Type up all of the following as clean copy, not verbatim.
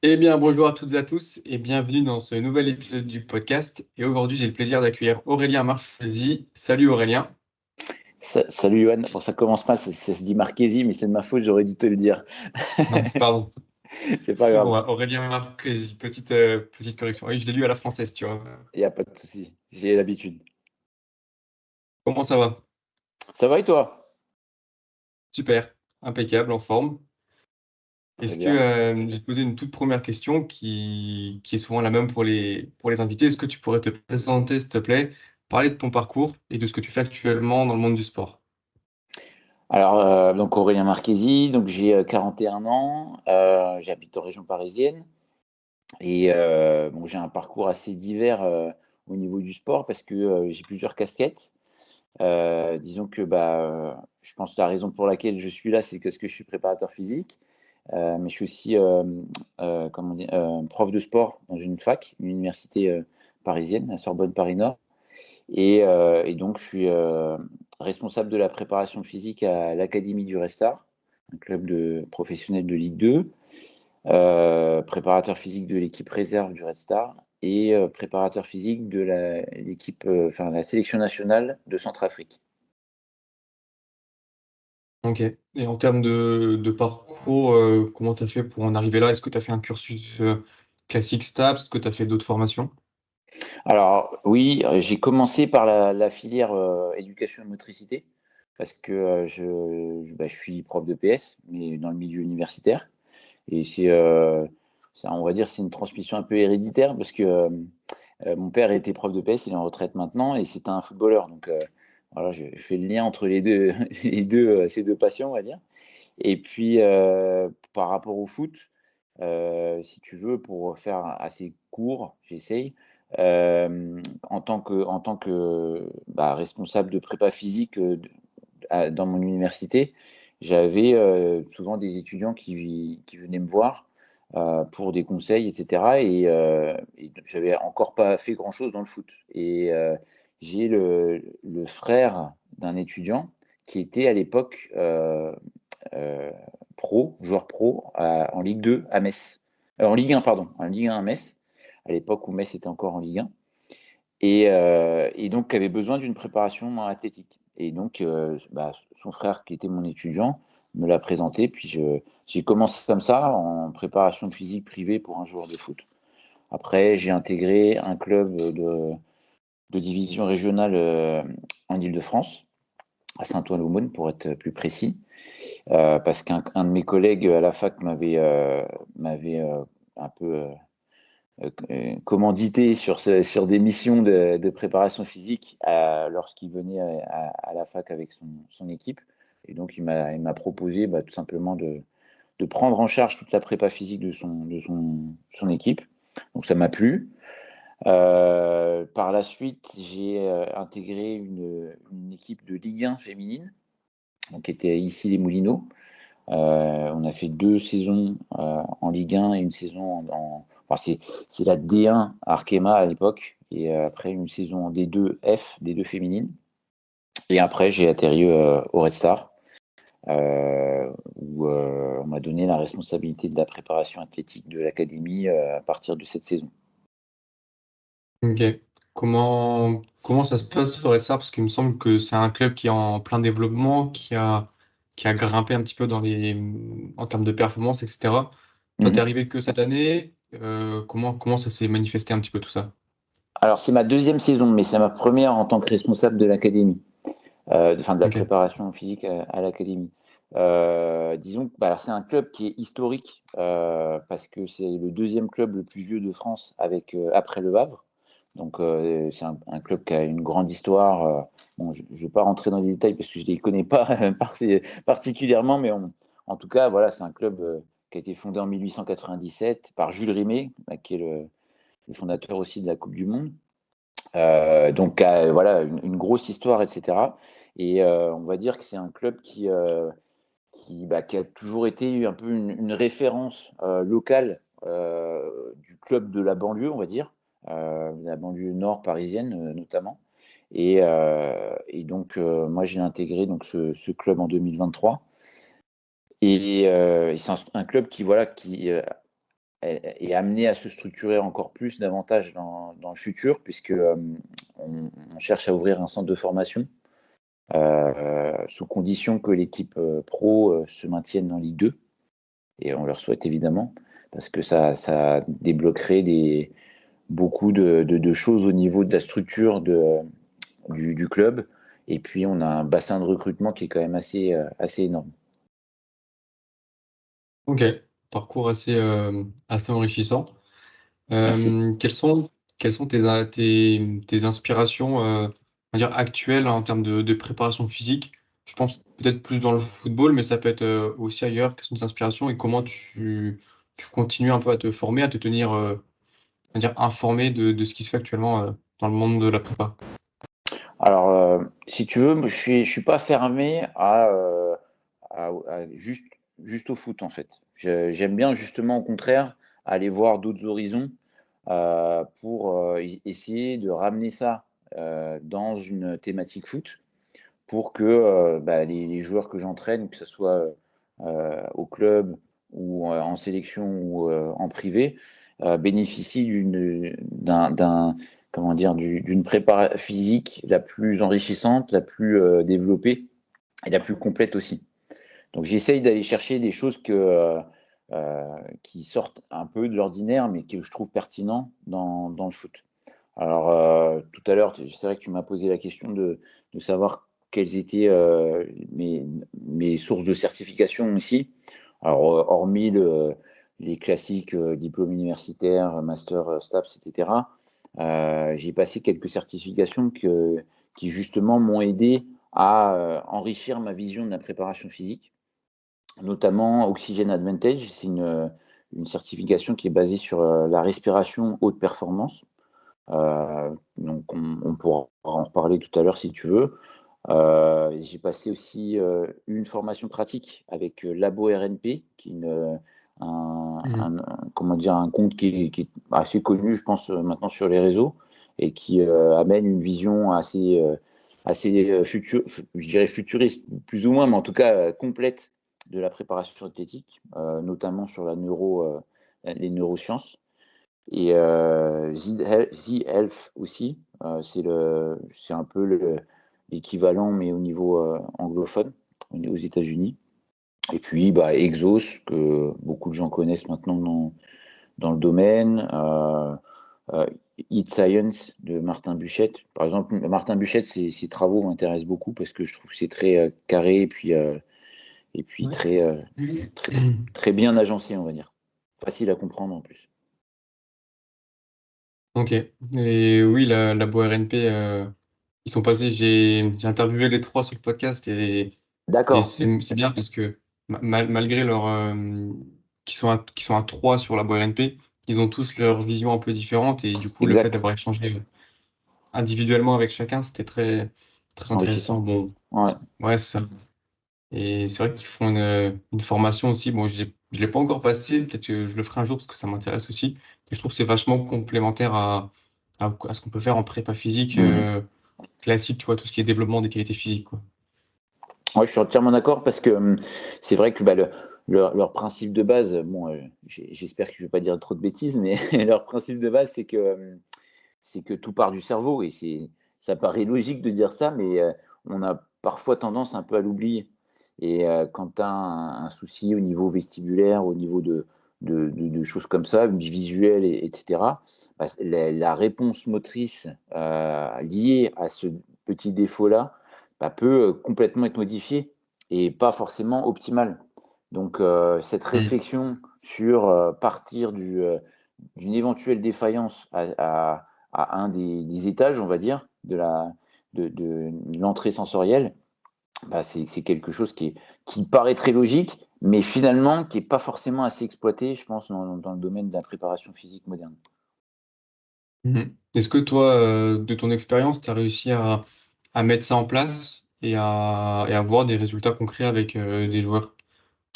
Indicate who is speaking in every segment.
Speaker 1: Eh bien, bonjour à toutes et à tous et bienvenue dans ce nouvel épisode du podcast. Et aujourd'hui, j'ai le plaisir d'accueillir Aurélien Marchesi. Salut Aurélien.
Speaker 2: Salut Johan, bon ça commence mal, ça se dit Marchesi, mais c'est de ma faute, j'aurais dû te le dire.
Speaker 1: Mince, pardon.
Speaker 2: C'est pas
Speaker 1: Bon,
Speaker 2: grave,
Speaker 1: bah, Aurélien Marchesi, petite correction. Oui, je l'ai lu à la française, tu vois.
Speaker 2: il n'y a pas de souci, j'ai l'habitude.
Speaker 1: Comment ça va?
Speaker 2: Ça va et toi?
Speaker 1: Super, impeccable, en forme.
Speaker 2: Très
Speaker 1: Est-ce que
Speaker 2: bien.
Speaker 1: je vais te poser une toute première question qui est souvent la même pour les invités. Est-ce que tu pourrais te présenter, s'il te plaît, parler de ton parcours et de ce que tu fais actuellement dans le monde du sport?
Speaker 2: Alors, donc Aurélien Marchesi, donc j'ai 41 ans, j'habite en région parisienne et bon, j'ai un parcours assez divers au niveau du sport parce que j'ai plusieurs casquettes. Disons que je pense que la raison pour laquelle je suis là, c'est parce que je suis préparateur physique. Mais je suis aussi comment dire, prof de sport dans une fac, une université parisienne, la Sorbonne Paris-Nord. Et donc, je suis responsable de la préparation physique à l'Académie du Restart, un club professionnel de Ligue 2, préparateur physique de l'équipe réserve du Red Star et préparateur physique de l'équipe, enfin la sélection nationale de Centrafrique.
Speaker 1: Ok. Et en termes de parcours, comment tu as fait pour en arriver là? Est-ce que tu as fait un cursus classique STAPS? Est-ce que tu as fait d'autres formations?
Speaker 2: Alors oui, j'ai commencé par la filière éducation et motricité parce que je suis prof de PS, mais dans le milieu universitaire. Et on va dire, c'est une transmission un peu héréditaire parce que mon père était prof de PS, il est en retraite maintenant et c'était un footballeur. Donc voilà, je fais le lien entre les deux, ces deux passions, on va dire. Et puis par rapport au foot, si tu veux, pour faire assez court, j'essaye. En tant que responsable de prépa physique dans mon université, j'avais souvent des étudiants qui venaient me voir pour des conseils, etc. Et j'avais encore pas fait grand-chose dans le foot. Et j'ai le frère d'un étudiant qui était à l'époque euh, joueur pro en Ligue 2 à Metz. En Ligue 1, pardon, en Ligue 1 à Metz, à l'époque où Metz était encore en Ligue 1. Et donc, avait besoin d'une préparation athlétique. Et donc, son frère, qui était mon étudiant, me l'a présenté. Puis, j'ai commencé comme ça, en préparation physique privée pour un joueur de foot. Après, j'ai intégré un club de division régionale en Île-de-France, à Saint-Ouen-l'Aumône, pour être plus précis. Parce qu'un de mes collègues à la fac m'avait un peu commandité sur des missions de préparation physique lorsqu'il venait à la fac avec son équipe. Et donc, il m'a proposé tout simplement de prendre en charge toute la prépa physique de son équipe. Donc, ça m'a plu. Par la suite, j'ai intégré une équipe de Ligue 1 féminine, donc qui était ici les Moulineaux. On a fait 2 saisons en Ligue 1 et une saison enfin, c'est la D1 Arkema à l'époque, et après une saison en D2 F, D2 féminine. Et après, j'ai atterri au Red Star, où on m'a donné la responsabilité de la préparation athlétique de l'académie à partir de cette saison.
Speaker 1: Ok. Comment ça se passe sur ça? Parce qu'il me semble que c'est un club qui est en plein développement, qui a grimpé un petit peu en termes de performance, etc. Toi, t'es
Speaker 2: Mhm.
Speaker 1: arrivé que cette année. Comment ça s'est manifesté un petit peu tout ça?
Speaker 2: Alors, c'est ma deuxième saison, mais c'est ma première en tant que responsable de l'académie. Enfin de la
Speaker 1: Ok.
Speaker 2: préparation physique à l'académie. Disons que alors c'est un club qui est historique parce que c'est le deuxième club le plus vieux de France après Le Havre. Donc c'est un club qui a une grande histoire. Bon, je ne vais pas rentrer dans les détails parce que je ne les connais pas particulièrement, mais en tout cas, voilà, c'est un club qui a été fondé en 1897 par Jules Rimet, qui est le fondateur aussi de la Coupe du Monde. Donc voilà, une grosse histoire, etc. Et on va dire que c'est un club qui a toujours été un peu une référence locale du club de la banlieue, on va dire, la banlieue nord parisienne notamment. Et donc moi j'ai intégré donc ce club en 2023. Et c'est un club qui voilà est amenée à se structurer encore plus davantage dans le futur, puisque on cherche à ouvrir un centre de formation sous condition que l'équipe pro se maintienne en Ligue 2. Et on leur souhaite évidemment, parce que ça débloquerait beaucoup de choses au niveau de la structure du club. Et puis, on a un bassin de recrutement qui est quand même assez énorme.
Speaker 1: OK, parcours assez enrichissant.
Speaker 2: Merci.
Speaker 1: Quelles sont tes inspirations, on va dire actuelles en termes de préparation physique? Je pense peut-être plus dans le football, mais ça peut être, aussi ailleurs. Quelles sont tes inspirations et comment tu continues un peu à te former, à te tenir, on va dire informé de ce qui se fait actuellement, dans le monde de la prépa?
Speaker 2: Alors, si tu veux, je suis pas fermé à juste au foot, en fait. J'aime bien justement, au contraire, aller voir d'autres horizons pour essayer de ramener ça dans une thématique foot pour que les joueurs que j'entraîne, que ce soit au club ou en sélection ou en privé, bénéficient comment dire, d'une prépa physique la plus enrichissante, la plus développée et la plus complète aussi. Donc j'essaye d'aller chercher des choses qui sortent un peu de l'ordinaire, mais que je trouve pertinent dans le foot. Alors, tout à l'heure, c'est vrai que tu m'as posé la question de savoir quelles étaient mes sources de certification aussi. Alors, hormis les classiques diplômes universitaires, master, STAPS, etc., j'ai passé quelques certifications qui justement m'ont aidé à enrichir ma vision de la préparation physique, notamment Oxygen Advantage. C'est une certification qui est basée sur la respiration haute performance. Donc on pourra en reparler tout à l'heure si tu veux. J'ai passé aussi une formation pratique avec Labo RNP, qui est
Speaker 1: Mmh.
Speaker 2: comment dire, un compte qui est assez connu, je pense, maintenant sur les réseaux, et qui amène une vision assez je dirais futuriste, plus ou moins, mais en tout cas complète de la préparation athlétique, notamment sur les neurosciences. Et The Health aussi, c'est un peu l'équivalent, mais au niveau anglophone, aux États-Unis. Et puis Exos, que beaucoup de gens connaissent maintenant dans le domaine. Euh, Eat Science de Martin Buchette. Par exemple, Martin Buchette, ses travaux m'intéressent beaucoup parce que je trouve que c'est très carré et puis
Speaker 1: Ouais.
Speaker 2: très, très bien agencé, on va dire. Facile à comprendre en plus.
Speaker 1: OK et oui, la Labo RNP, ils sont passés j'ai interviewé les 3 sur le podcast et
Speaker 2: D'accord,
Speaker 1: c'est bien parce que malgré leur, qu'ils sont à 3 sur Labo RNP, ils ont tous leur vision un peu différente et du coup, le fait
Speaker 2: exact.
Speaker 1: d'avoir échangé, individuellement avec chacun, c'était très très intéressant.
Speaker 2: Enrichissant.
Speaker 1: Bon,
Speaker 2: Ouais.
Speaker 1: ouais, c'est ça et c'est vrai qu'ils font une formation aussi. Bon, je l'ai pas encore passée, peut-être que je le ferai un jour parce que ça m'intéresse aussi et je trouve que c'est vachement complémentaire à ce qu'on peut faire en prépa physique,
Speaker 2: Mhm.
Speaker 1: classique, tu vois? Tout ce qui est développement des qualités physiques, quoi.
Speaker 2: Ouais, je suis entièrement d'accord parce que c'est vrai que leur principe de base, bon, j'espère que je ne vais pas dire trop de bêtises, mais leur principe de base, c'est que tout part du cerveau et ça paraît logique de dire ça, mais on a parfois tendance un peu à l'oublier. Et quand tu as un souci au niveau vestibulaire, au niveau de choses comme ça, visuelles, etc., la réponse motrice liée à ce petit défaut-là peut complètement être modifiée et pas forcément optimale. Donc, cette
Speaker 1: Mmh.
Speaker 2: réflexion sur partir d'une éventuelle défaillance à un des étages, on va dire, de l'entrée sensorielle, c'est quelque chose qui paraît très logique, mais finalement qui n'est pas forcément assez exploité, je pense, dans le domaine de la préparation physique moderne.
Speaker 1: Mmh. Est-ce que toi, de ton expérience, tu as réussi à mettre ça en place et à voir des résultats concrets avec, des joueurs?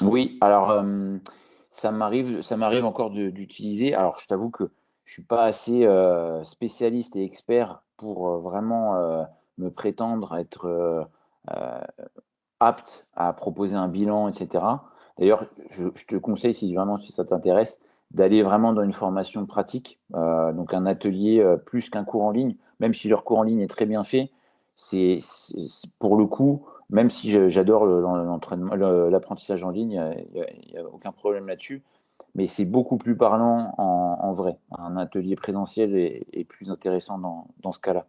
Speaker 2: Oui, alors ça m'arrive encore d'utiliser. Alors, je t'avoue que je suis pas assez spécialiste et expert pour vraiment me prétendre être apte à proposer un bilan, et cetera. D'ailleurs, je te conseille, si vraiment si ça t'intéresse, d'aller vraiment dans une formation pratique, donc un atelier plus qu'un cours en ligne, même si leur cours en ligne est très bien fait, pour le coup, même si j'adore l'entraînement, l'apprentissage en ligne, il y a aucun problème là-dessus, mais c'est beaucoup plus parlant en vrai. Un atelier présentiel est plus intéressant dans ce cas-là.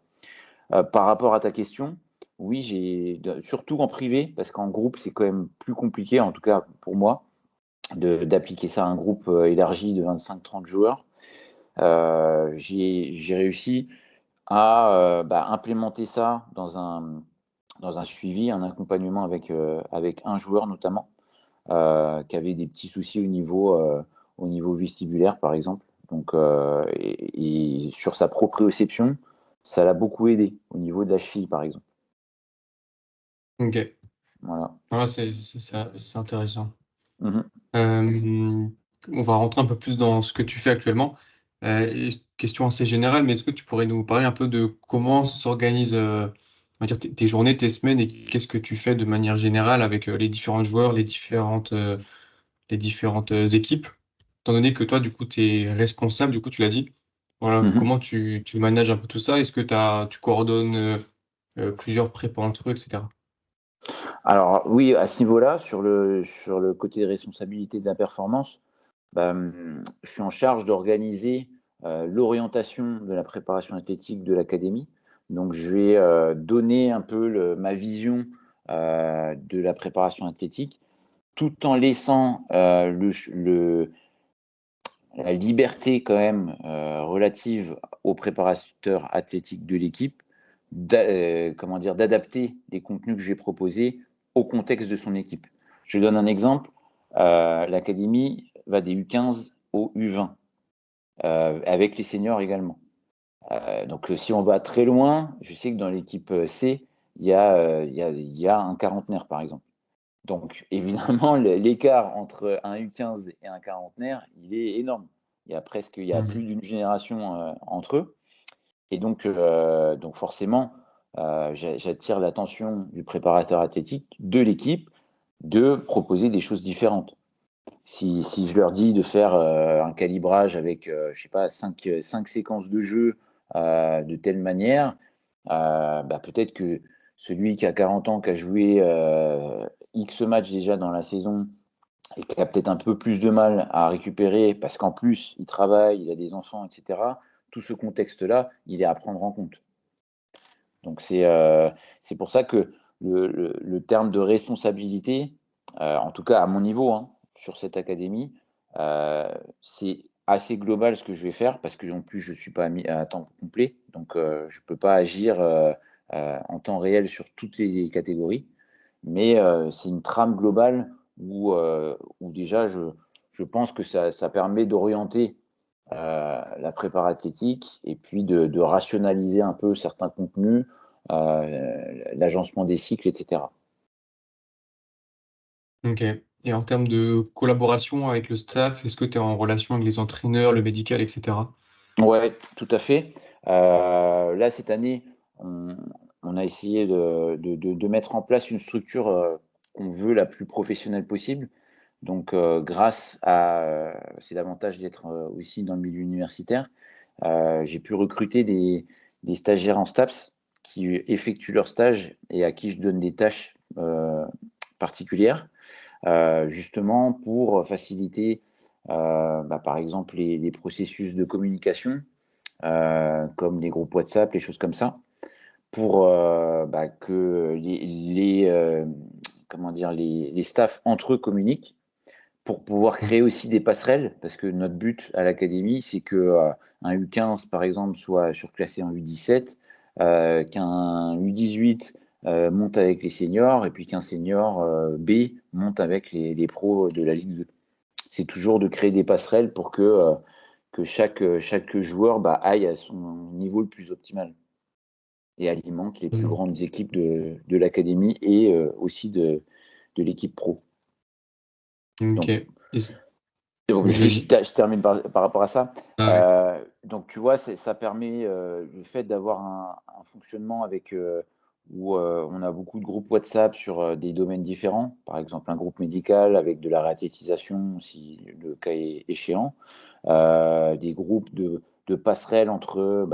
Speaker 2: Par rapport à ta question, oui, surtout en privé, parce qu'en groupe, c'est quand même plus compliqué, en tout cas pour moi, d'appliquer ça à un groupe élargi de 25-30 joueurs. J'ai réussi à implémenter ça dans un suivi, un accompagnement avec un joueur notamment, qui avait des petits soucis au niveau vestibulaire, par exemple. Donc, et sur sa proprioception, ça l'a beaucoup aidé au niveau de la cheville, par exemple.
Speaker 1: OK.
Speaker 2: Voilà.
Speaker 1: Ouais, c'est intéressant.
Speaker 2: Mhm.
Speaker 1: On va rentrer un peu plus dans ce que tu fais actuellement. Question assez générale, mais est-ce que tu pourrais nous parler un peu de comment s'organisent, on va dire tes journées, tes semaines et qu'est-ce que tu fais de manière générale avec, les différents joueurs, les différentes équipes? Étant donné que toi, du coup, tu es responsable, du coup, tu l'as dit. Voilà,
Speaker 2: Mhm.
Speaker 1: comment tu manages un peu tout ça? Est-ce que tu coordonnes, plusieurs prépas entre eux et cetera?
Speaker 2: Alors oui, à ce niveau-là, sur le côté des responsabilités de la performance, je suis en charge d'organiser l'orientation de la préparation athlétique de l'académie. Donc, je vais donner un peu ma vision de la préparation athlétique, tout en laissant la liberté quand même relative aux préparateurs athlétiques de l'équipe, comment dire, d'adapter les contenus que je vais proposer au contexte de son équipe. Je donne un exemple. L'académie va des U15 au U20, avec les seniors également. Donc, si on va très loin, je sais que dans l'équipe C, il y a un quarantenaire, par exemple. Donc, évidemment, l'écart entre un U15 et un quarantenaire, il est énorme. Il y a plus
Speaker 1: Mmh.
Speaker 2: d'une génération entre eux. Et donc forcément, j'attire l'attention du préparateur athlétique, de l'équipe, de proposer des choses différentes. Si je leur dis de faire un calibrage avec, je sais pas, cinq séquences de jeu de telle manière, peut-être que celui qui a 40 ans, qui a joué X matchs déjà dans la saison et qui a peut-être un peu plus de mal à récupérer parce qu'en plus, il travaille, il a des enfants, etc., tout ce contexte-là, il est à prendre en compte. Donc, c'est pour ça que le terme de responsabilité, en tout cas à mon niveau, hein, sur cette académie, c'est assez global ce que je vais faire parce que en plus je ne suis pas à temps complet, donc je ne peux pas agir en temps réel sur toutes les catégories, mais c'est une trame globale où déjà je pense que ça permet d'orienter la prépa athlétique et puis de rationaliser un peu certains contenus, l'agencement des cycles, etc.
Speaker 1: OK, et en termes de collaboration avec le staff, est-ce que tu es en relation avec les entraîneurs, le médical et cetera?
Speaker 2: Ouais, tout à fait. Là, cette année, on, on a essayé de mettre en place une structure qu'on veut la plus professionnelle possible. Donc, grâce c'est l'avantage d'être aussi dans le milieu universitaire, j'ai pu recruter des stagiaires en STAPS qui effectuent leur stage et à qui je donne des tâches particulières, justement pour faciliter, par exemple, les processus de communication, comme les groupes WhatsApp, les choses comme ça, pour que comment dire, les staffs entre eux communiquent pour pouvoir
Speaker 1: Mmh.
Speaker 2: créer aussi des passerelles, parce que notre but à l'académie, c'est que un U15, par exemple, soit surclassé en U17, qu'un U18 monte avec les seniors, et puis qu'un senior B monte avec les pros de la Ligue 2. C'est toujours de créer des passerelles pour que chaque joueur aille à son niveau le plus optimal et alimente les plus
Speaker 1: Mmh.
Speaker 2: grandes équipes de l'académie et aussi de l'équipe pro.
Speaker 1: OK,
Speaker 2: Donc,
Speaker 1: et c
Speaker 2: donc,
Speaker 1: oui, vas-y.
Speaker 2: je termine par rapport à ça.
Speaker 1: Ah ouais.
Speaker 2: Donc, tu vois, ça permet le fait d'avoir un fonctionnement avec où on a beaucoup de groupes WhatsApp sur des domaines différents, par exemple un groupe médical avec de la réathlétisation si le cas est échéant, des groupes de passerelles entre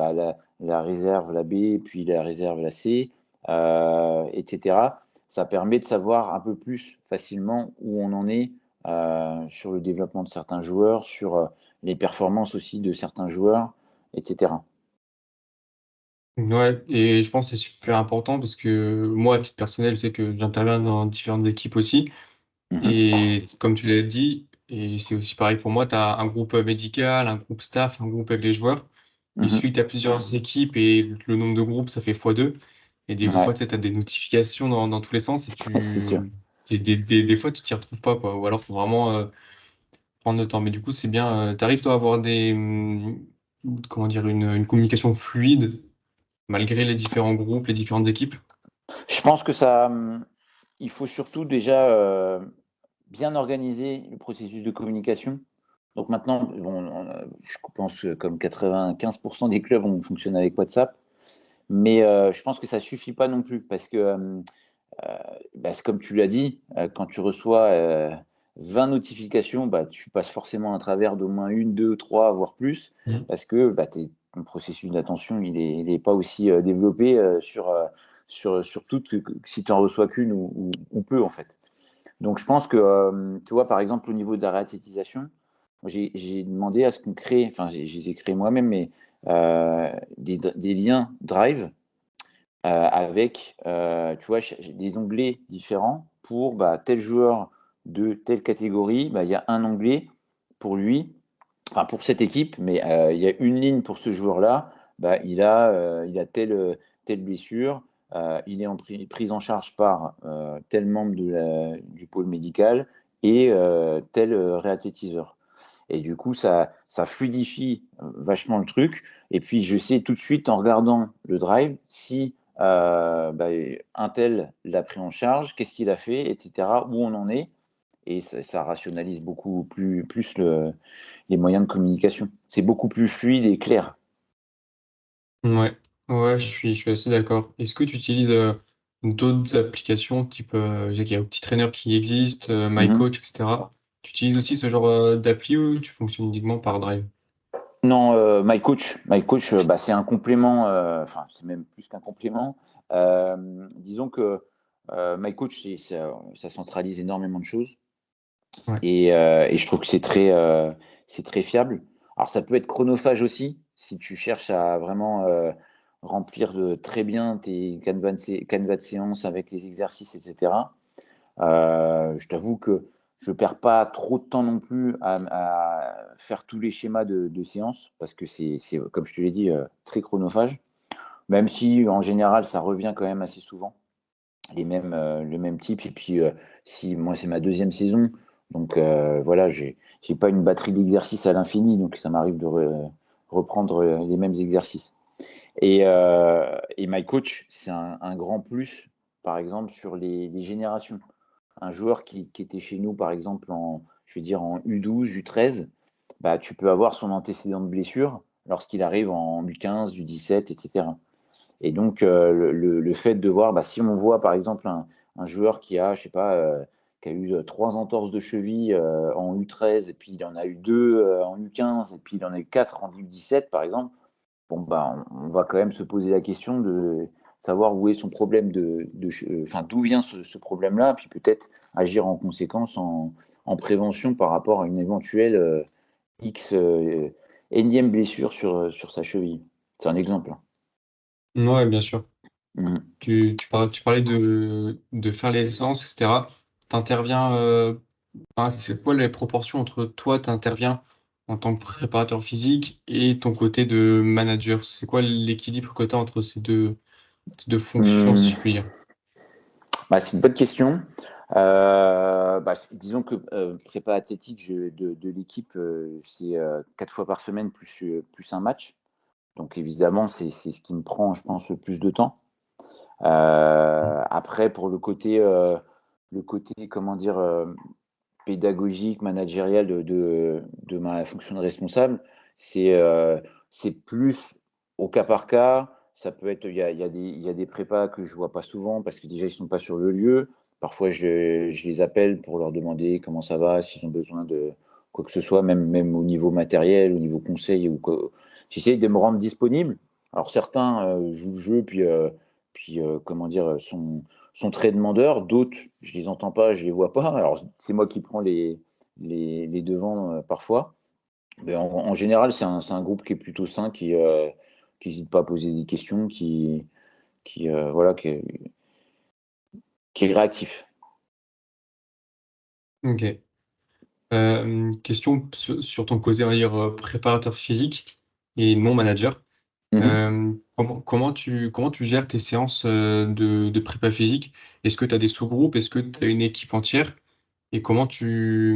Speaker 2: la réserve, la B, puis la réserve, la C, etc. Ça permet de savoir un peu plus facilement où on en est sur le développement de certains joueurs, sur les performances aussi de certains joueurs, etc.
Speaker 1: Ouais, et je pense que c'est super important parce que moi, à titre personnel, je sais que j'interviens dans différentes équipes aussi.
Speaker 2: Mhm,
Speaker 1: Et comme tu l'as dit, et c'est aussi pareil pour moi, tu as un groupe médical, un groupe staff, un groupe avec les joueurs. Il suffit
Speaker 2: mhm.
Speaker 1: que tu as plusieurs équipes et le nombre de groupes, ça fait x2. Et des fois,
Speaker 2: Ouais,
Speaker 1: tu sais, as des notifications dans tous les sens et
Speaker 2: c'est sûr.
Speaker 1: des fois, tu t'y retrouves pas, quoi. Ou alors, faut vraiment prendre le temps. Mais du coup, c'est bien. T'arrives, toi, à avoir comment dire, une communication fluide malgré les différents groupes, les différentes équipes?
Speaker 2: Je pense que ça, il faut surtout déjà bien organiser le processus de communication. Donc maintenant, bon, je pense que comme 95% des clubs, on fonctionne avec WhatsApp, mais je pense que ça suffit pas non plus parce que c'est comme tu l'as dit, quand tu reçois 20 notifications, tu passes forcément à travers d'au moins une, deux, trois, voire plus,
Speaker 1: Mhm.
Speaker 2: parce que ton processus d'attention, il est pas aussi développé sur toutes, que si tu en reçois qu'une ou peu, en fait. Donc, je pense que, tu vois, par exemple, au niveau de la réathlétisation, j'ai demandé à ce qu'on crée, enfin, je les ai créés moi-même, mais des liens Drive avec, tu vois, j'ai des onglets différents pour tel joueur de telle catégorie. Il y a un onglet pour lui, enfin pour cette équipe, mais il y a une ligne pour ce joueur-là. Il a telle blessure. Il est prise en charge par tel membre du pôle médical et tel réathlétiseur. Et du coup, ça fluidifie vachement le truc. Et puis, je sais tout de suite en regardant le drive si un tel l'a pris en charge, qu'est-ce qu'il a fait, etc., où on en est. Et ça rationalise beaucoup plus les moyens de communication. C'est beaucoup plus fluide et clair.
Speaker 1: Ouais, ouais, je suis assez d'accord. Est-ce que tu utilises d'autres applications type, je sais qu'il y a OptiTrainer qui existe,
Speaker 2: Mhm.
Speaker 1: MyCoach, etc. Tu utilises aussi ce genre d'appli ou tu fonctionnes uniquement par Drive?
Speaker 2: Non, My Coach, c'est un complément, enfin, c'est même plus qu'un complément. Disons que My Coach, ça centralise énormément de choses.
Speaker 1: Ouais.
Speaker 2: Et je trouve que c'est très fiable. Alors, ça peut être chronophage aussi, si tu cherches à vraiment remplir très bien tes canevas de séance avec les exercices, etc. Je t'avoue que je perds pas trop de temps non plus à faire tous les schémas de séance, parce que comme je te l'ai dit, très chronophage. Même si, en général, ça revient quand même assez souvent le même type. Et puis, si moi, c'est ma deuxième saison, donc voilà, j'ai pas une batterie d'exercices à l'infini, donc ça m'arrive de reprendre les mêmes exercices. Et My Coach, c'est un grand plus, par exemple, sur les générations. Un joueur qui était chez nous, par exemple, je vais dire en U12, U13, tu peux avoir son antécédent de blessure lorsqu'il arrive en U15, U17, etc. Et donc, le fait de voir, si on voit par exemple un joueur qui a, je sais pas, qui a eu trois entorses de cheville en U13, et puis il en a eu deux en U15, et puis il en a eu quatre en U17, par exemple, bon, on va quand même se poser la question de savoir où est son problème enfin, d'où vient ce problème-là, puis peut-être agir en conséquence en prévention par rapport à une éventuelle X énième blessure sur sa cheville. C'est un exemple.
Speaker 1: Ouais, bien sûr.
Speaker 2: Mhm.
Speaker 1: Tu parlais de faire les séances, etc. T'interviens, enfin, c'est quoi les proportions entre toi, t'interviens en tant que préparateur physique et ton côté de manager? C'est quoi l'équilibre que tu as entre ces deux fonctions, si
Speaker 2: Hum,
Speaker 1: je puis dire?
Speaker 2: c'est une bonne question. Disons que prépa athlétique de l'équipe, c'est 4 fois par semaine plus un match. Donc évidemment, c'est ce qui me prend, je pense, le plus de temps. Après, pour le côté, comment dire, pédagogique, managérial de ma fonction de responsable, c'est c'est plus au cas par cas. Ça peut être, il y a des prépas que je vois pas souvent parce que déjà ils sont pas sur le lieu. Parfois je les appelle pour leur demander comment ça va, s'ils ont besoin de quoi que ce soit, même au niveau matériel, au niveau conseil ou quoi. J'essaie de me rendre disponible. Alors certains jouent le jeu comment dire sont très demandeurs, d'autres je les entends pas, je les vois pas. Alors c'est moi qui prends les devants parfois. Mais en général, c'est un groupe qui est plutôt sain, qui n'hésite pas à poser des questions, voilà, qui est réactif.
Speaker 1: OK. Question sur ton côté, on va dire, préparateur physique et non manager.
Speaker 2: Mhm.
Speaker 1: Comment tu gères tes séances, de prépa physique? Est-ce que tu as des sous-groupes? Est-ce que tu as une équipe entière? Et comment tu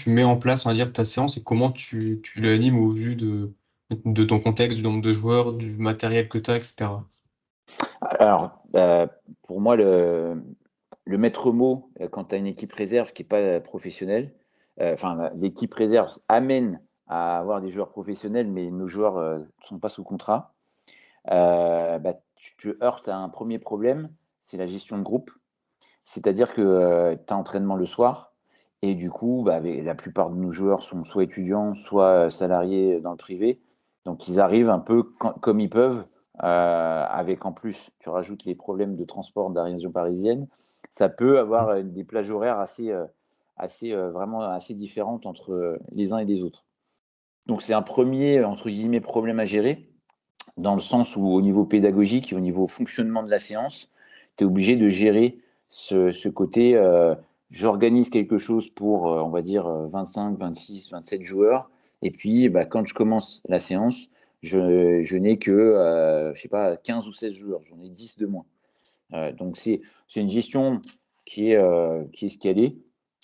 Speaker 1: mets en place, on va dire, ta séance et comment tu l'animes au vu de ton contexte, du nombre de joueurs, du matériel que tu as et cetera?
Speaker 2: Alors, pour moi, le maître mot, quand tu as une équipe réserve qui n'est pas professionnelle, enfin, l'équipe réserve amène à avoir des joueurs professionnels, mais nos joueurs ne sont pas sous contrat. Tu te heurtes à un premier problème, c'est la gestion de groupe. C'est-à-dire que tu as entraînement le soir et du coup, la plupart de nos joueurs sont soit étudiants, soit salariés dans le privé. Donc ils arrivent un peu comme ils peuvent, avec en plus, tu rajoutes les problèmes de transport de la région parisienne. Ça peut avoir des plages horaires vraiment assez différentes entre les uns et les autres. Donc c'est un premier, entre guillemets, problème à gérer, dans le sens où au niveau pédagogique et au niveau fonctionnement de la séance, tu es obligé de gérer ce côté, j'organise quelque chose pour, on va dire, 25, 26, 27 joueurs. Et puis, quand je commence la séance, je n'ai que, je sais pas, 15 ou 16 joueurs, j'en ai 10 de moins. Donc, c'est une gestion qui est scalée.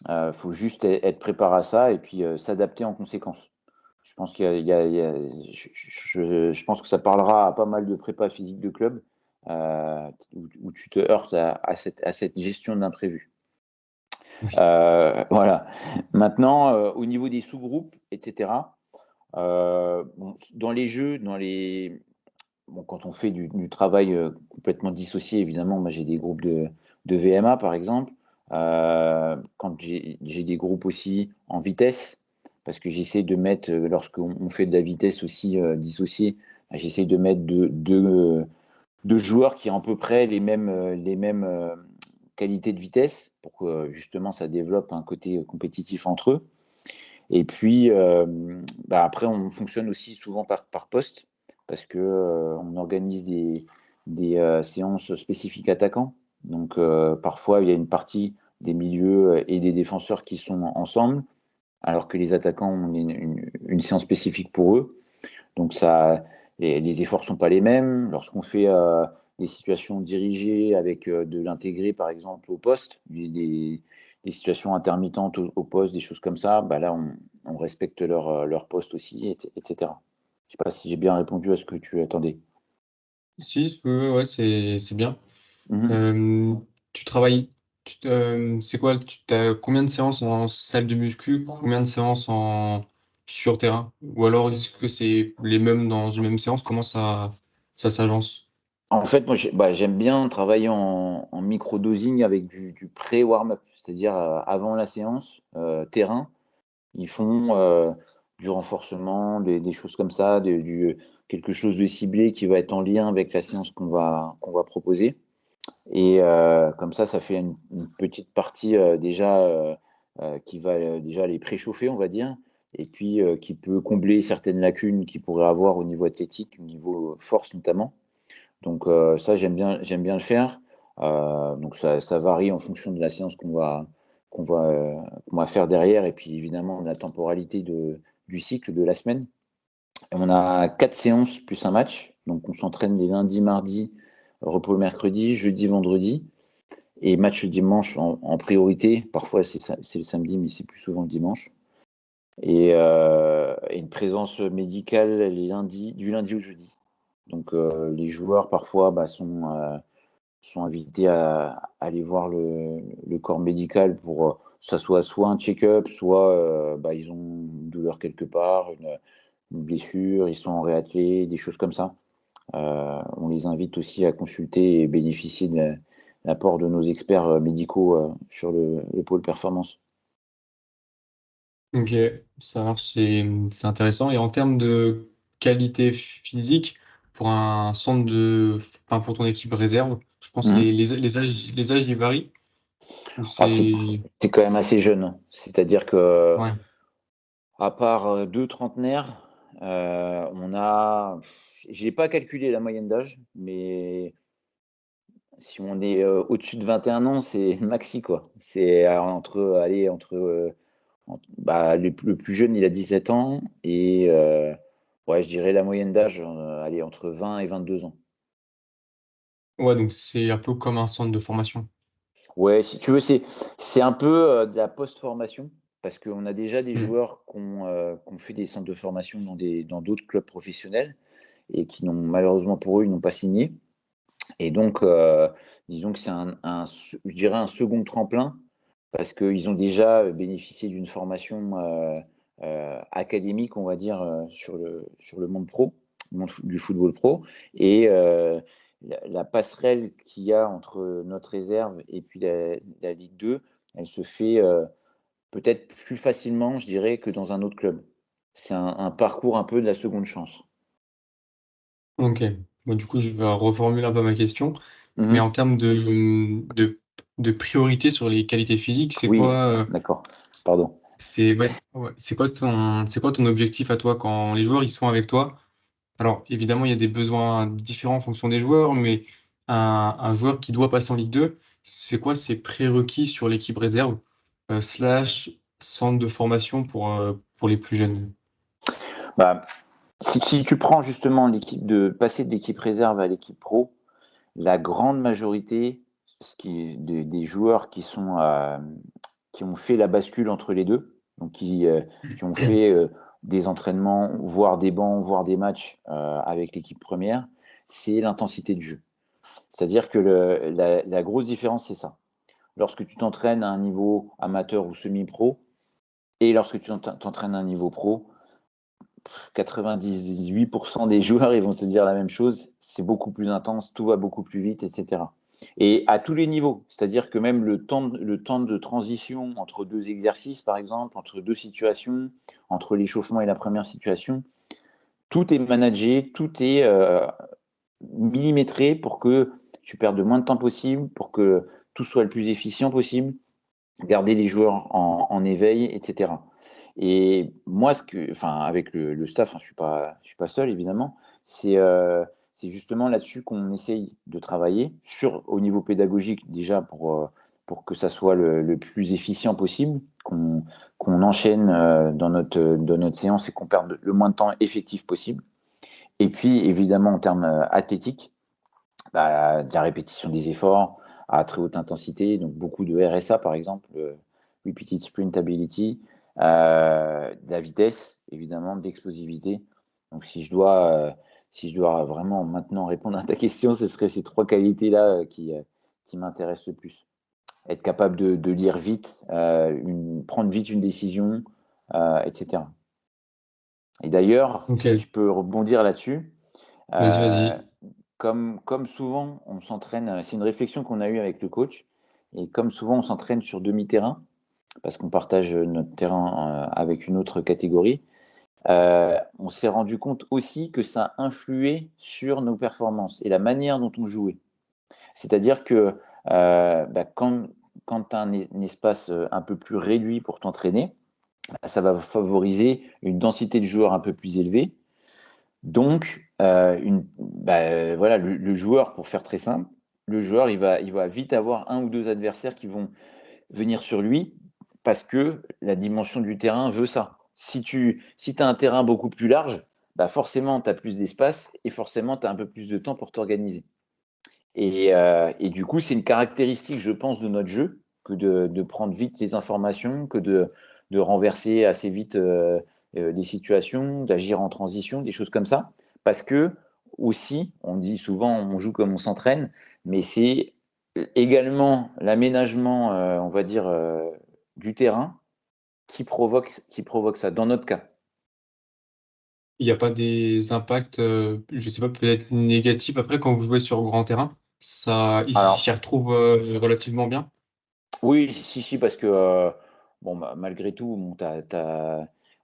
Speaker 2: Il faut juste être préparé à ça et puis s'adapter en conséquence. Je pense je pense que ça parlera à pas mal de prépa physique de club où tu te heurtes à cette gestion de l'imprévu. Voilà. Maintenant, au niveau des sous-groupes, etc. Bon, dans les jeux, bon, quand on fait du travail complètement dissocié, évidemment, moi j'ai des groupes de VMA par exemple. Quand j'ai des groupes aussi en vitesse, parce que j'essaie de mettre, lorsqu'on fait de la vitesse aussi dissociée, j'essaie de mettre deux joueurs qui ont à peu près les mêmes qualités de vitesse pour que justement ça développe un côté compétitif entre eux. Et puis après, on fonctionne aussi souvent par poste parce que on organise des séances spécifiques attaquants. Donc parfois, il y a une partie des milieux et des défenseurs qui sont ensemble, alors que les attaquants ont une séance spécifique pour eux. Donc les efforts sont pas les mêmes. Lorsqu'on fait des situations dirigées avec de l'intégré, par exemple, au poste, des situations intermittentes au poste, des choses comme ça, là, on respecte leur poste aussi, etc. Je sais pas si j'ai bien répondu à ce que tu attendais.
Speaker 1: Si, ouais, c'est bien.
Speaker 2: Mhm.
Speaker 1: Tu travailles c'est quoi? Tu as combien de séances en salle de muscu? Combien de séances sur terrain? Ou alors est-ce que c'est les mêmes dans une même séance? Comment ça s'agence?
Speaker 2: En fait, moi, j'aime bien travailler en micro-dosing avec du pré-warm-up, c'est-à-dire avant la séance, terrain. Ils font du renforcement, des choses comme ça, quelque chose de ciblé qui va être en lien avec la séance qu'on va proposer. Et comme ça fait une petite partie déjà qui va déjà les préchauffer, on va dire, et puis qui peut combler certaines lacunes qu'ils pourraient avoir au niveau athlétique, au niveau force notamment. Donc ça, j'aime bien le faire. Donc ça varie en fonction de la séance qu'on va, euh, qu'on va faire derrière, et puis évidemment de la temporalité du cycle de la semaine. Et on a 4 séances plus un match. Donc on s'entraîne les lundis, mardis, repos le mercredi, jeudi, vendredi. Et match le dimanche en priorité. Parfois c'est le samedi, mais c'est plus souvent le dimanche. Et une présence médicale du lundi au jeudi. Donc les joueurs parfois sont invités à aller voir le corps médical pour ça soit un check-up, soit ils ont une douleur quelque part, une blessure, ils sont en réathlé, des choses comme ça. On les invite aussi à consulter et bénéficier de l'apport de nos experts médicaux sur le pôle performance.
Speaker 1: OK, ça marche, c'est intéressant et en termes de qualité physique, pour un centre enfin, pour ton équipe réserve, je pense
Speaker 2: Mhm.
Speaker 1: les âges, ils varient? Ou
Speaker 2: Ah, c'est
Speaker 1: c'est
Speaker 2: c'est quand même assez jeune, hein. C'est-à-dire que,
Speaker 1: ouais,
Speaker 2: à part deux trentenaires, on a. J'ai pas calculé la moyenne d'âge, mais si on est au-dessus de 21 ans, c'est maxi, quoi. C'est le plus jeune, il a 17 ans, et ouais, je dirais la moyenne d'âge, allez, entre 20 et 22 ans.
Speaker 1: ouais, donc c'est un peu comme un centre de formation?
Speaker 2: Ouais, si tu veux, c'est un peu de la post-formation, parce qu'on a déjà des
Speaker 1: Mmh.
Speaker 2: joueurs qui ont fait des centres de formation dans d'autres clubs professionnels et qui n'ont malheureusement pour eux, ils n'ont pas signé. Et donc, disons que c'est je dirais un second tremplin, parce qu'ils ont déjà bénéficié d'une formation académique, on va dire, sur le monde pro, le monde du football pro. Et la passerelle qu'il y a entre notre réserve et puis la Ligue 2, elle se fait peut-être plus facilement, je dirais, que dans un autre club. C'est un parcours un peu de la seconde chance.
Speaker 1: OK. Bon, du coup, je vais reformuler un peu ma question, mais en
Speaker 2: Mhm.
Speaker 1: termes de priorité sur les qualités physiques, c'est
Speaker 2: Oui,
Speaker 1: quoi,
Speaker 2: d'accord. Pardon.
Speaker 1: ouais, c'est quoi ton objectif à toi quand les joueurs, ils sont avec toi? Alors évidemment, il y a des besoins différents en fonction des joueurs, mais un joueur qui doit passer en Ligue 2, c'est quoi ses prérequis sur l'équipe réserve, slash centre de formation pour les plus jeunes?
Speaker 2: Bah, si tu prends justement passer de l'équipe réserve à l'équipe pro, la grande majorité des joueurs qui ont fait la bascule entre les deux, donc qui ont fait des entraînements, voire des bancs, voire des matchs avec l'équipe première, c'est l'intensité du jeu. C'est-à-dire que la grosse différence, c'est ça. Lorsque tu t'entraînes à un niveau amateur ou semi-pro, et lorsque tu t'entraînes à un niveau pro, 98% des joueurs, ils vont te dire la même chose, c'est beaucoup plus intense, tout va beaucoup plus vite, etc. Et à tous les niveaux, c'est-à-dire que même le temps de transition entre deux exercices, par exemple, entre deux situations, entre l'échauffement et la première situation, tout est managé, tout est millimétré pour que tu perdes le moins de temps possible, pour que tout soit le plus efficient possible, garder les joueurs en éveil, etc. Et moi, avec le staff, hein, je suis pas seul évidemment, c'est justement là-dessus qu'on essaye de travailler, au niveau pédagogique déjà pour que ça soit le plus efficient possible, qu'on enchaîne dans notre séance et qu'on perde le moins de temps effectif possible. Et puis évidemment en termes athlétiques, de la répétition des efforts à très haute intensité, donc beaucoup de RSA par exemple, Repeated Sprint Ability, de la vitesse, évidemment, de l'explosivité. Donc si je dois vraiment maintenant répondre à ta question, ce serait ces trois qualités-là qui m'intéressent le plus. Être capable de lire vite, prendre vite une décision, etc. Et d'ailleurs, si
Speaker 1: OK,
Speaker 2: je peux rebondir là-dessus,
Speaker 1: vas-y,
Speaker 2: euh,
Speaker 1: vas-y.
Speaker 2: comme souvent, on s'entraîne, c'est une réflexion qu'on a eue avec le coach, et comme souvent, on s'entraîne sur demi-terrain, parce qu'on partage notre terrain avec une autre catégorie, on s'est rendu compte aussi que ça influait sur nos performances et la manière dont on jouait. C'est-à-dire que quand tu as un espace un peu plus réduit pour t'entraîner, ça va favoriser une densité de joueurs un peu plus élevée. Donc, voilà, le joueur, pour faire très simple, le joueur, il va vite avoir un ou deux adversaires qui vont venir sur lui parce que la dimension du terrain veut ça. Si tu as un terrain beaucoup plus large, forcément, tu as plus d'espace et forcément, tu as un peu plus de temps pour t'organiser. Et du coup, c'est une caractéristique, je pense, de notre jeu que de prendre vite les informations, que de renverser assez vite les situations, d'agir en transition, des choses comme ça. Parce que, aussi, on dit souvent, on joue comme on s'entraîne, mais c'est également l'aménagement, on va dire, du terrain qui provoque ça, dans notre cas.
Speaker 1: il y a pas des impacts, je sais pas, peut-être négatifs après quand vous jouez sur grand terrain? Ça ils
Speaker 2: Alors
Speaker 1: s'y retrouvent, relativement bien?
Speaker 2: oui, si, si, parce que, bon, bah, malgré tout, bon,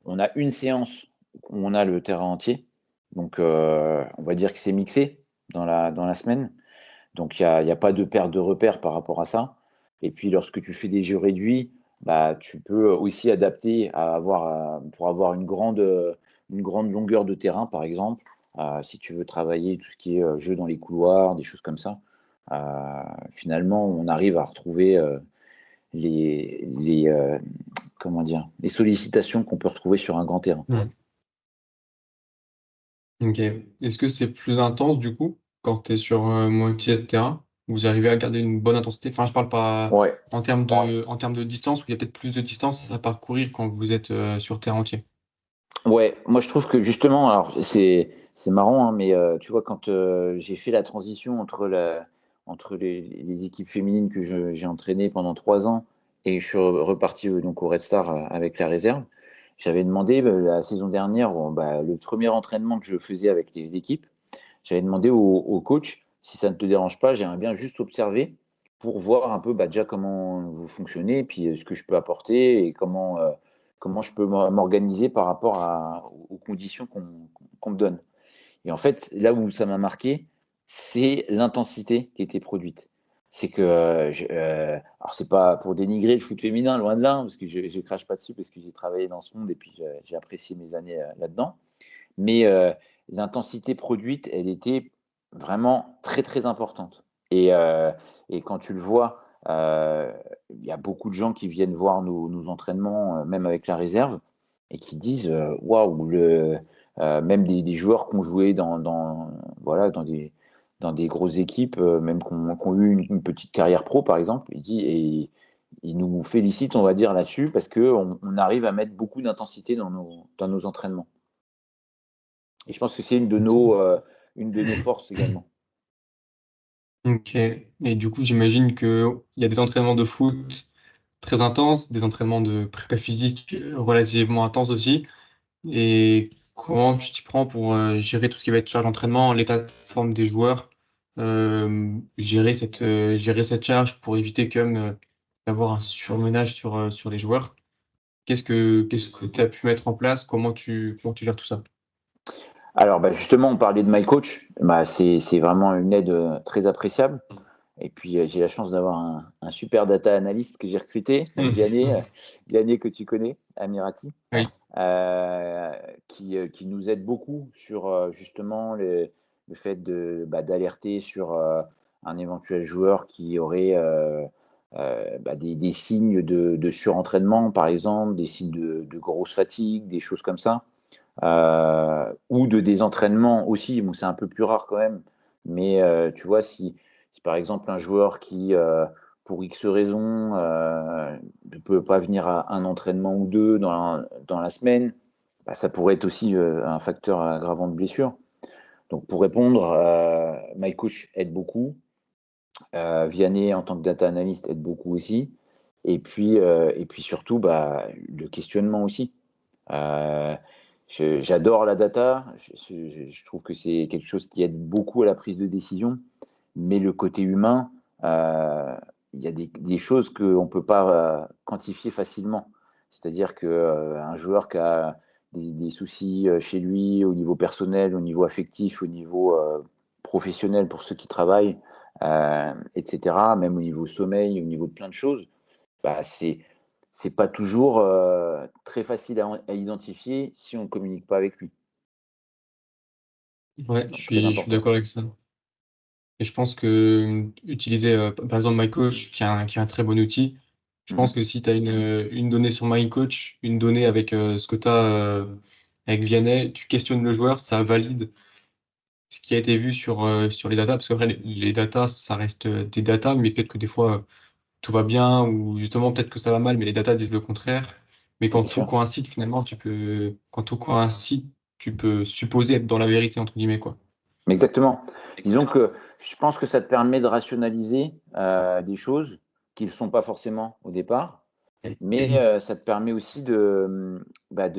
Speaker 2: on a une séance où on a le terrain entier, donc on va dire que c'est mixé dans la semaine, donc il y a pas de perte de repères par rapport à ça et puis lorsque tu fais des jeux réduits, bah, tu peux aussi adapter à avoir, pour avoir une grande longueur de terrain, par exemple, si tu veux travailler tout ce qui est, jeu dans les couloirs, des choses comme ça, heu, finalement, on arrive à retrouver, les comment dire? Les sollicitations qu'on peut retrouver sur un grand terrain.
Speaker 1: Mmh. OK. Est-ce que c'est plus intense du coup, quand tu es sur, moitié de terrain? Vous arrivez à garder une bonne intensité? Enfin, je parle pas
Speaker 2: Ouais,
Speaker 1: en termes de distance, où il y a peut-être plus de distance à parcourir quand vous êtes, sur terrain entier?
Speaker 2: ouais, moi je trouve que justement, alors c'est marrant, hein, mais tu vois quand, j'ai fait la transition entre les équipes féminines que j'ai entraînées pendant 3 ans et je suis reparti, donc au Red Star, avec la réserve. J'avais demandé, la saison dernière, bah, le premier entraînement que je faisais avec l'équipe, j'avais demandé au coach: «Si ça ne te dérange pas, j'aimerais bien juste observer pour voir un peu, bah, déjà comment vous fonctionnez, puis, ce que je peux apporter et comment je peux m'organiser par rapport aux conditions qu'on me donne». Et en fait, là où ça m'a marqué, c'est l'intensité qui était produite. C'est que, alors c'est pas pour dénigrer le foot féminin, loin de là, hein, parce que je crache pas dessus parce que j'ai travaillé dans ce monde et puis j'ai apprécié mes années, là-dedans. Mais l'intensité produite, elle était vraiment très, très importante et quand tu le vois, il y a beaucoup de gens qui viennent voir nos entraînements, même avec la réserve et qui disent, «Waouh, même des joueurs qui ont joué voilà, dans des grosses équipes, même qui ont eu une petite carrière pro, par exemple, ils nous félicitent, on va dire, là-dessus parce qu'on arrive à mettre beaucoup d'intensité dans nos entraînements. Et je pense que c'est
Speaker 1: OK.
Speaker 2: une de nos forces également.
Speaker 1: OK, et du coup, j'imagine qu'il y a des entraînements de foot très intenses, des entraînements de prépa physique, relativement intenses aussi, et comment tu t'y prends pour, gérer tout ce qui va être charge d'entraînement, l'état de forme des joueurs? Gérer cette charge pour éviter quand même, d'avoir un surmenage sur les joueurs. Qu'est-ce que tu as pu mettre en place? Comment tu gères tout ça?
Speaker 2: Alors, bah, justement, on parlait de My Coach. Bah, c'est vraiment une aide, très appréciable et puis, j'ai la chance d'avoir un super data analyst que j'ai recruté, Vianney,
Speaker 1: Mmh.
Speaker 2: Vianney que tu connais, Amirati,
Speaker 1: Oui.
Speaker 2: heu, qui nous aide beaucoup sur, justement le fait d'alerter sur, un éventuel joueur qui aurait, bah, des signes de surentraînement, par exemple, des signes de grosse fatigue, des choses comme ça. Ou de désentraînement aussi, bon c'est un peu plus rare quand même, mais tu vois si par exemple un joueur qui, pour X raison, ne peut pas venir à un entraînement ou 2 dans la semaine, bah, ça pourrait être aussi, un facteur aggravant de blessure. Donc pour répondre, MyCoach aide beaucoup, Vianney en tant que data analyst aide beaucoup aussi et puis surtout, bah, le questionnement aussi. Heu, j'adore la data, je trouve que c'est quelque chose qui aide beaucoup à la prise de décision, mais le côté humain, il y a des choses qu'on ne peut pas, quantifier facilement. C'est-à-dire que, un joueur qui a des soucis, chez lui au niveau personnel, au niveau affectif, au niveau, professionnel pour ceux qui travaillent, et cetera, même au niveau sommeil, au niveau de plein de choses, bah, c'est pas toujours, très facile à identifier si on ne communique pas avec lui,
Speaker 1: Ouais, je
Speaker 2: donc très
Speaker 1: suis je suis
Speaker 2: important.
Speaker 1: d'accord avec ça. Et je pense que, utiliser, par exemple MyCoach qui est un très bon outil. Je
Speaker 2: Mmh.
Speaker 1: pense que si tu as une donnée sur MyCoach, une donnée avec, ce que tu as, avec Vianney, tu questionnes le joueur, ça valide ce qui a été vu sur les datas. Parce qu'après les datas, ça reste, des datas, mais peut-être que des fois, tout va bien, ou justement peut-être que ça va mal, mais les datas disent le contraire. Mais
Speaker 2: Bien sûr,
Speaker 1: quand tout coïncide, tu peux supposer être dans la «vérité» entre guillemets, quoi.
Speaker 2: mais exactement. Disons que je pense que ça te permet de rationaliser, des choses qui ne le sont pas forcément au départ, mais ça te permet aussi de, bah,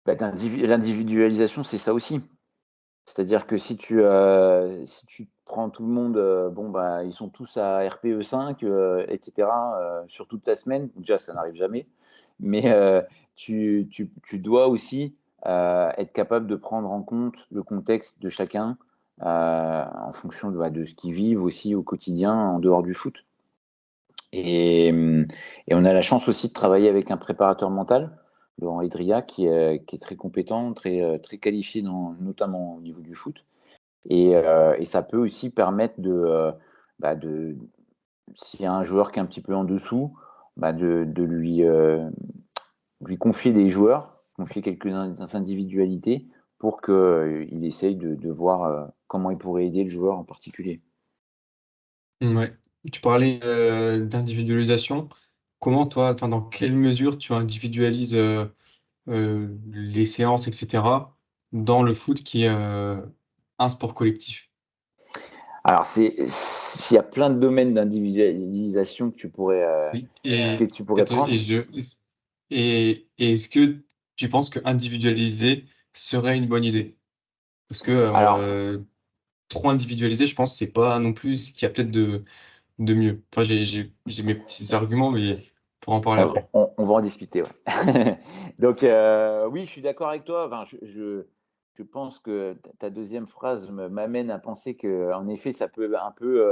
Speaker 2: Bah, l'individualisation, c'est ça aussi. C'est-à-dire que si tu prends tout le monde, bon, bah, ils sont tous à RPE 5, et cetera, sur toute ta semaine. Déjà, ça n'arrive jamais. Mais tu dois aussi être capable de prendre en compte le contexte de chacun, en fonction de ce qu'ils vivent aussi au quotidien en dehors du foot. Et, et on a la chance aussi de travailler avec un préparateur mental, Laurent Idria, qui est très compétent, très qualifié, notamment au niveau du foot. Et ça peut aussi permettre de s'il y a un joueur qui est un petit peu en dessous, de lui confier des joueurs, confier quelques individualités pour qu'il essaye de voir comment il pourrait aider le joueur en particulier.
Speaker 1: Ouais. Tu parlais d'individualisation. Comment toi, enfin, dans quelle mesure tu individualises les séances, etc., dans le foot qui est un sport collectif?
Speaker 2: Alors, il y a plein de domaines d'individualisation
Speaker 1: Oui.
Speaker 2: que tu pourrais prendre.
Speaker 1: Et est-ce que tu penses que individualiser serait une bonne idée? Parce que
Speaker 2: Alors,
Speaker 1: trop individualiser, je pense que c'est pas non plus ce qu'il y a peut-être de mieux. Enfin, j'ai mes petits arguments, mais pour en parler après.
Speaker 2: on va en discuter, ouais. Donc, oui, je suis d'accord avec toi. Enfin, je pense que ta deuxième phrase m'amène à penser que, en effet, ça peut un peu,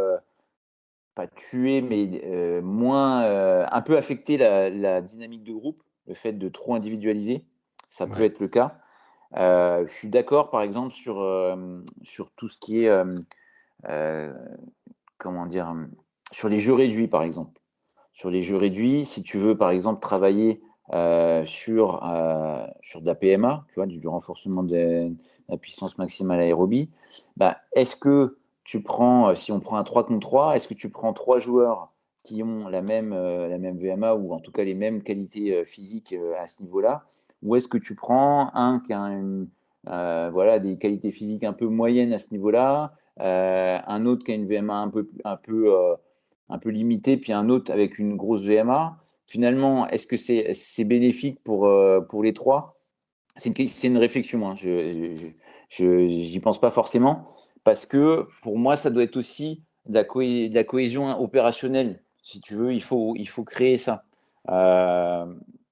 Speaker 2: pas tuer, mais moins, un peu affecter la dynamique de groupe, le fait de trop individualiser. Ça peut
Speaker 1: Ouais.
Speaker 2: être le cas. Je suis d'accord, par exemple, sur tout ce qui est, euh, comment dire, sur les jeux réduits, par exemple. Sur les jeux réduits, si tu veux, par exemple, travailler sur de la PMA, tu vois, du renforcement de la puissance maximale aérobie, est-ce que tu prends, si on prend un 3 contre 3, est-ce que tu prends trois joueurs qui ont la même VMA ou en tout cas les mêmes qualités physiques à ce niveau-là, ou est-ce que tu prends un qui a voilà, des qualités physiques un peu moyennes à ce niveau-là, un autre qui a une VMA un peu limité, puis un autre avec une grosse VMA. Finalement, est-ce que c'est bénéfique pour les trois? C'est une réflexion, hein. J'y pense pas forcément, parce que pour moi, ça doit être aussi de la cohésion opérationnelle. Si tu veux, il faut créer ça. Euh,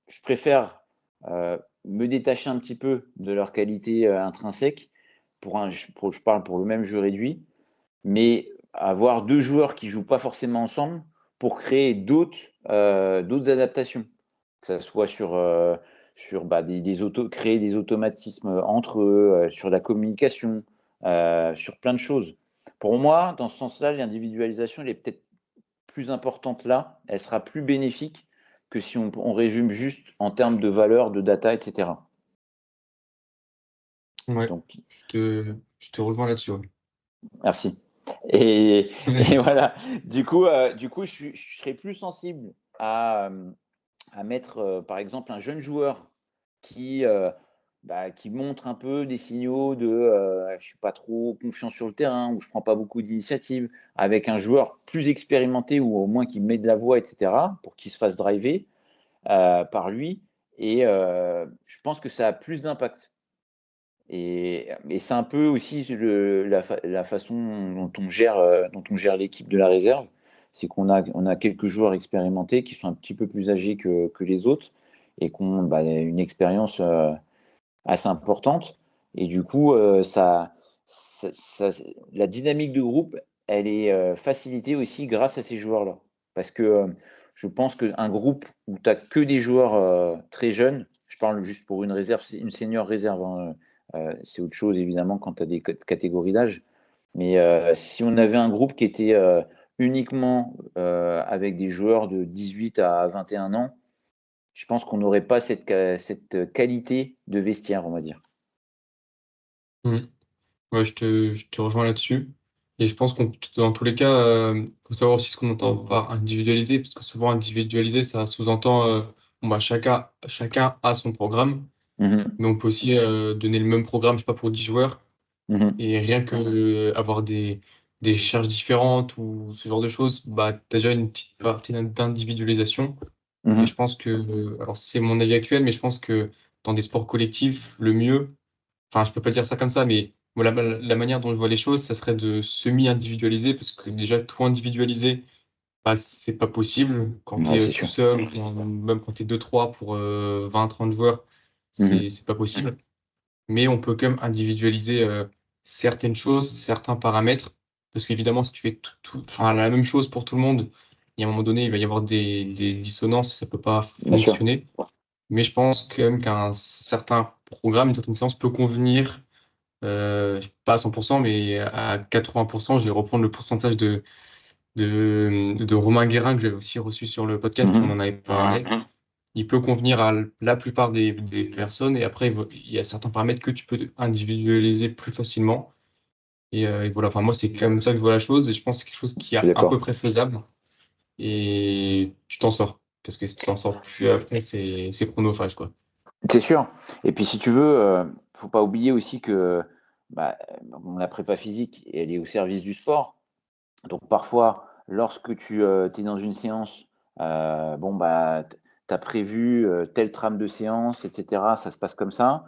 Speaker 2: je préfère me détacher un petit peu de leur qualité intrinsèque, je parle pour le même jeu réduit, mais avoir deux joueurs qui jouent pas forcément ensemble pour créer d'autres adaptations, que ça soit sur créer des automatismes entre eux, sur la communication, sur plein de choses. Pour moi, dans ce sens-là, l'individualisation, elle est peut-être plus importante là, elle sera plus bénéfique que si on résume juste en termes de valeur, de data, etc.
Speaker 1: Ouais,
Speaker 2: Donc,
Speaker 1: je te rejoins là-dessus. Ouais.
Speaker 2: merci. Et voilà. Du coup, je serais plus sensible à mettre, par exemple, un jeune joueur qui, qui montre un peu des signaux de je suis pas trop confiant sur le terrain ou je prends pas beaucoup d'initiative, avec un joueur plus expérimenté ou au moins qui met de la voix, etc., pour qu'il se fasse driver par lui. Et je pense que ça a plus d'impact. Et c'est un peu aussi la façon dont on gère l'équipe de la réserve. C'est qu'on a quelques joueurs expérimentés qui sont un petit peu plus âgés que les autres et qui ont une expérience assez importante. Et du coup, la dynamique de groupe, elle est facilitée aussi grâce à ces joueurs-là. Parce que je pense qu'un groupe où tu n'as que des joueurs très jeunes, je parle juste pour une réserve, une senior réserve, hein, c'est autre chose évidemment quand tu as des catégories d'âge. Mais si on avait un groupe qui était uniquement avec des joueurs de 18 à 21 ans, je pense qu'on n'aurait pas cette qualité de vestiaire, on va dire.
Speaker 1: Mm. Ouais, je te rejoins là-dessus. Et je pense qu'on, dans tous les cas, faut savoir aussi ce qu'on entend par individualiser, parce que souvent individualiser, ça sous-entend bon, bah, chacun a son programme,
Speaker 2: Mhm,
Speaker 1: mais on peut aussi donner le même programme, je sais pas, pour 10 joueurs,
Speaker 2: mhm,
Speaker 1: et rien que avoir des charges différentes ou ce genre de choses, bah, t'as déjà une petite partie d'individualisation. Et je
Speaker 2: mhm.
Speaker 1: pense que, alors c'est mon avis actuel, mais je pense que dans des sports collectifs, le mieux, enfin, je peux pas dire ça comme ça, mais voilà, la manière dont je vois les choses, ça serait de semi-individualiser, parce que déjà, tout individualiser, bah, c'est pas possible. Quand tu
Speaker 2: Ouais,
Speaker 1: es
Speaker 2: c'est
Speaker 1: tout
Speaker 2: sûr.
Speaker 1: seul, même quand tu es 2-3 pour 20-30 joueurs,
Speaker 2: Mhm.
Speaker 1: c'est pas possible. Mais on peut quand même individualiser certaines choses, certains paramètres, parce qu'évidemment, si tu fais enfin, la même chose pour tout le monde, il y a un moment donné, il va y avoir des dissonances, ça peut pas
Speaker 2: Bien sûr.
Speaker 1: fonctionner. Mais je pense quand même qu'un certain programme, une certaine séance peut convenir, pas à 100%, mais à 80%. Je vais reprendre le pourcentage de Romain Guérin que j'avais aussi reçu sur le podcast, on en
Speaker 2: Mhm.
Speaker 1: avait parlé. Il peut convenir à la plupart des personnes, et après, il y a certains paramètres que tu peux individualiser plus facilement. Et voilà, enfin, moi, c'est comme ça que je vois la chose, et je pense que c'est quelque chose qui
Speaker 2: Je
Speaker 1: est
Speaker 2: suis
Speaker 1: à peu
Speaker 2: d'accord.
Speaker 1: près faisable, et tu t'en sors. Parce que si tu t'en sors plus après, c'est chronophage, quoi.
Speaker 2: C'est sûr. Et puis si tu veux, faut pas oublier aussi que bah, la prépa physique, elle est au service du sport. Donc parfois, lorsque tu es dans une séance, bon bah, tu as prévu telle trame de séance, etc. Ça se passe comme ça.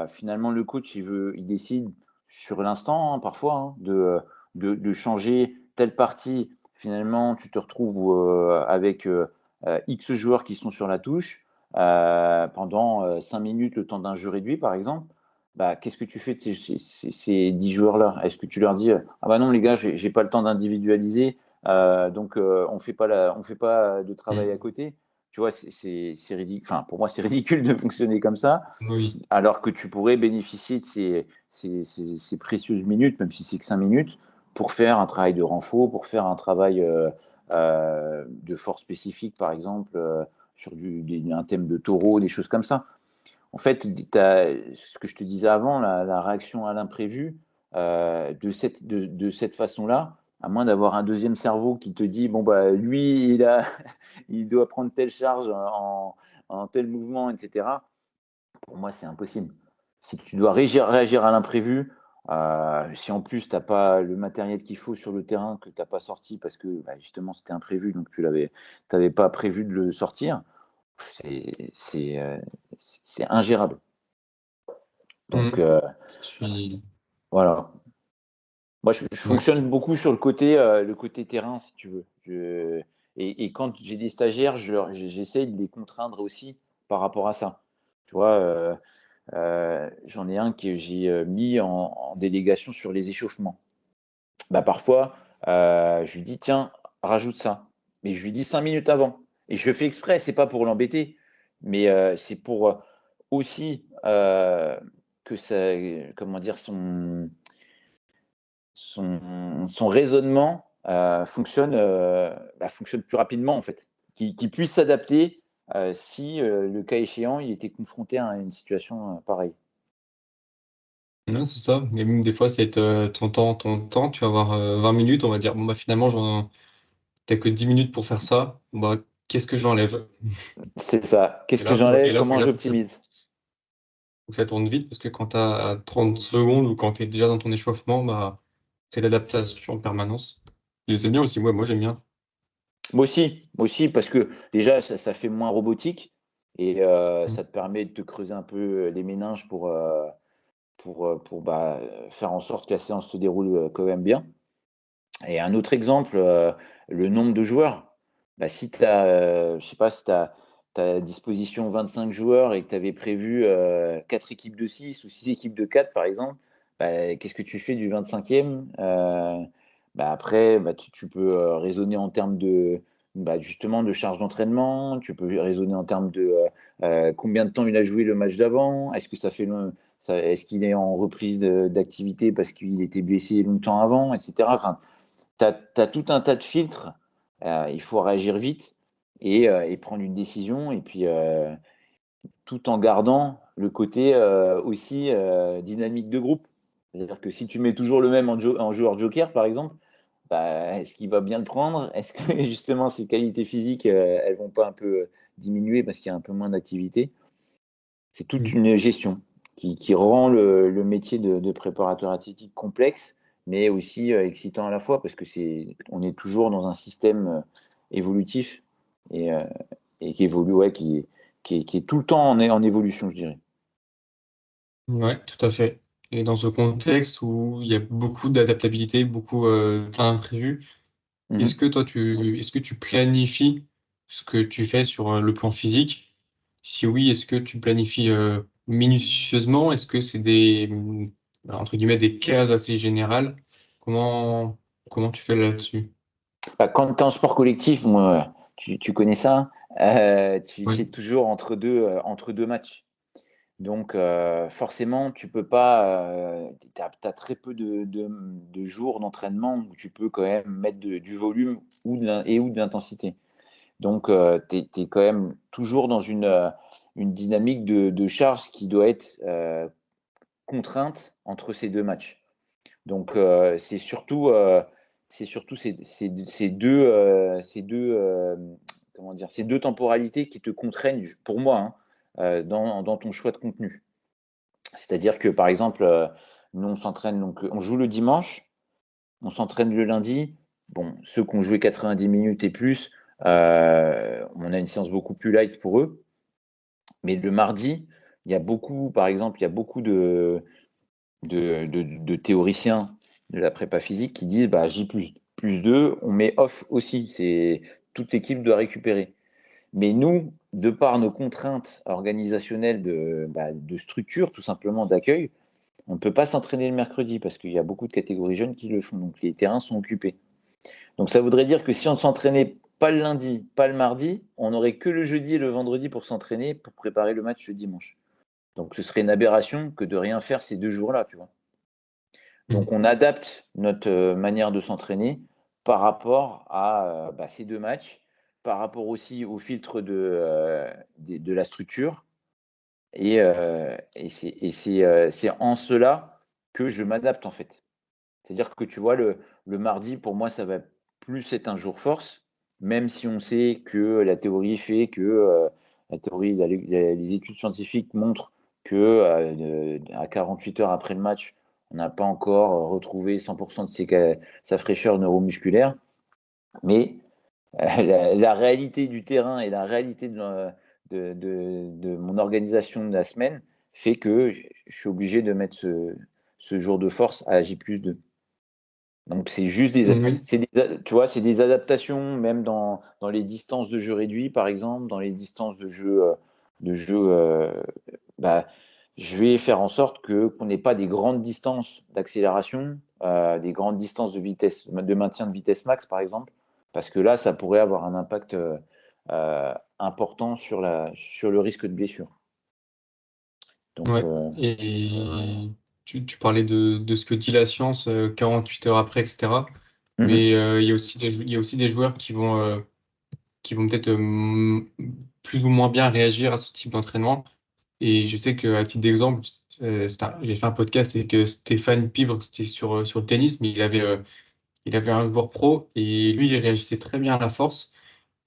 Speaker 2: Finalement, le coach, il décide sur l'instant, hein, parfois, hein, de changer telle partie. Finalement, tu te retrouves avec X joueurs qui sont sur la touche pendant 5 minutes, le temps d'un jeu réduit, par exemple. Bah, qu'est-ce que tu fais de ces 10 joueurs-là? Est-ce que tu leur dis ah bah non, les gars, j'ai pas le temps d'individualiser, donc on fait pas de travail à
Speaker 1: Mm.
Speaker 2: côté? Tu vois, c'est ridicule. Enfin, pour moi, c'est ridicule de fonctionner comme ça
Speaker 1: Oui.
Speaker 2: alors que tu pourrais bénéficier de ces précieuses minutes, même si c'est que 5 minutes, pour faire un travail de renfort, pour faire un travail de force spécifique, par exemple, sur un thème de taureau, des choses comme ça. En fait, ce que je te disais avant, la réaction à l'imprévu, de cette façon-là, à moins d'avoir un deuxième cerveau qui te dit, bon, bah, lui, il doit prendre telle charge en tel mouvement, etc. Pour moi, c'est impossible. Si tu dois réagir à l'imprévu, si en plus tu n'as pas le matériel qu'il faut sur le terrain, que tu n'as pas sorti parce que bah, justement c'était imprévu, donc tu n'avais pas prévu de le sortir, c'est c'est ingérable. Donc
Speaker 1: Mm. Je suis...
Speaker 2: voilà. Moi, je
Speaker 1: Ouais.
Speaker 2: fonctionne beaucoup sur le côté terrain, si tu veux. Et quand j'ai des stagiaires, j'essaye de les contraindre aussi par rapport à ça. Tu vois, j'en ai un que j'ai mis en délégation sur les échauffements. Bah, parfois, je lui dis, tiens, rajoute ça. Mais je lui dis 5 minutes avant. Et je fais exprès, c'est pas pour l'embêter, mais c'est pour aussi que ça, comment dire, son raisonnement fonctionne plus rapidement, en fait. Qu'il puisse s'adapter si, le cas échéant, il était confronté à une situation pareille.
Speaker 1: Ouais, c'est ça. Et même des fois, c'est ton temps, tu vas avoir 20 minutes, on va dire, bon, bah, finalement, t'as que 10 minutes pour faire ça, bah, qu'est-ce que j'enlève?
Speaker 2: C'est ça.
Speaker 1: Et
Speaker 2: Qu'est-ce que
Speaker 1: là,
Speaker 2: j'enlève? Comment j'optimise?
Speaker 1: faut que ça tourne vite, parce que quand tu as 30 secondes ou quand tu es déjà dans ton échauffement, bah, c'est l'adaptation en permanence. Et c'est bien aussi, moi j'aime bien.
Speaker 2: Moi aussi, parce que déjà, ça fait moins robotique et
Speaker 1: Mm.
Speaker 2: ça te permet de te creuser un peu les méninges pour faire en sorte que la séance se déroule quand même bien. Et un autre exemple, le nombre de joueurs. Bah, si tu as, je sais pas, si tu as à disposition 25 joueurs et que tu avais prévu 4 équipes de 6 ou 6 équipes de 4, par exemple, bah, qu'est-ce que tu fais du 25e? Bah, après, bah, tu peux raisonner en termes justement de charge d'entraînement, tu peux raisonner en termes de combien de temps il a joué le match d'avant, est-ce que ça fait est-ce qu'il est en reprise d'activité parce qu'il était blessé longtemps avant, etc. Enfin, tu as tout un tas de filtres. Il faut réagir vite et prendre une décision. Et puis, tout en gardant le côté aussi dynamique de groupe. C'est-à-dire que si tu mets toujours le même en joueur joker, par exemple, bah, est-ce qu'il va bien le prendre? Est-ce que justement ses qualités physiques, elles vont pas un peu diminuer parce qu'il y a un peu moins d'activité? C'est toute
Speaker 1: Mm.
Speaker 2: une gestion qui rend le métier de préparateur athlétique complexe, mais aussi excitant à la fois parce que on est toujours dans un système évolutif et, euh, et qui évolue, ouais, qui est tout le temps en évolution, je dirais.
Speaker 1: Ouais, tout à fait. Et dans ce contexte où il y a beaucoup d'adaptabilité, beaucoup d'imprévus,
Speaker 2: Mhm.
Speaker 1: est-ce que tu planifies ce que tu fais sur le plan physique? Si oui, est-ce que tu planifies minutieusement? Est-ce que c'est entre guillemets, des cases assez générales? Comment, comment tu fais là-dessus?
Speaker 2: Bah, quand tu es en sport collectif, moi, tu connais ça, tu es
Speaker 1: Oui.
Speaker 2: toujours entre deux matchs. Donc, forcément, tu peux pas. Tu as très peu de jours d'entraînement où tu peux quand même mettre du volume ou de l'intensité. Donc, tu es quand même toujours dans une dynamique de charge qui doit être contrainte entre ces deux matchs. Donc, c'est surtout comment dire, ces deux temporalités qui te contraignent, pour moi, hein, dans ton choix de contenu. C'est-à-dire que, par exemple, nous, on s'entraîne, donc on joue le dimanche, on s'entraîne le lundi. Bon, ceux qui ont joué 90 minutes et plus, on a une séance beaucoup plus light pour eux. Mais le mardi, par exemple, il y a beaucoup de théoriciens de la prépa physique qui disent bah, J plus 2, on met off aussi. Toute l'équipe doit récupérer. Mais nous, de par nos contraintes organisationnelles de structure, tout simplement d'accueil, on ne peut pas s'entraîner le mercredi parce qu'il y a beaucoup de catégories jeunes qui le font. Donc les terrains sont occupés. Donc ça voudrait dire que si on ne s'entraînait pas le lundi, pas le mardi, on n'aurait que le jeudi et le vendredi pour s'entraîner, pour préparer le match le dimanche. Donc ce serait une aberration que de rien faire ces 2 jours-là, tu vois.
Speaker 1: Mm.
Speaker 2: Donc on adapte notre manière de s'entraîner par rapport à ces 2 matchs, par rapport aussi au filtre de la structure. C'est en cela que je m'adapte en fait. C'est-à-dire que tu vois, le mardi, pour moi, ça va plus être un jour force, même si on sait que la théorie fait que les études scientifiques montrent que à 48 heures après le match, on n'a pas encore retrouvé 100% de sa fraîcheur neuromusculaire. Mais la réalité du terrain et la réalité de mon organisation de la semaine fait que je suis obligé de mettre ce jour de force à J+2. Donc c'est juste
Speaker 1: Oui.
Speaker 2: tu vois, c'est des adaptations, même dans les distances de jeu réduit, par exemple, dans les distances de jeu bah, je vais faire en sorte qu'on n'ait pas des grandes distances d'accélération, des grandes distances de maintien de vitesse max, par exemple, parce que là, ça pourrait avoir un impact important sur le risque de blessure. Donc,
Speaker 1: Ouais. Et tu parlais de ce que dit la science 48 heures après, etc.
Speaker 2: mhm,
Speaker 1: Mais il y a aussi des joueurs qui vont peut-être plus ou moins bien réagir à ce type d'entraînement. Et je sais qu'à titre d'exemple, j'ai fait un podcast avec Stéphane Pivre, c'était sur le tennis, mais il avait un joueur pro et lui, il réagissait très bien à la force.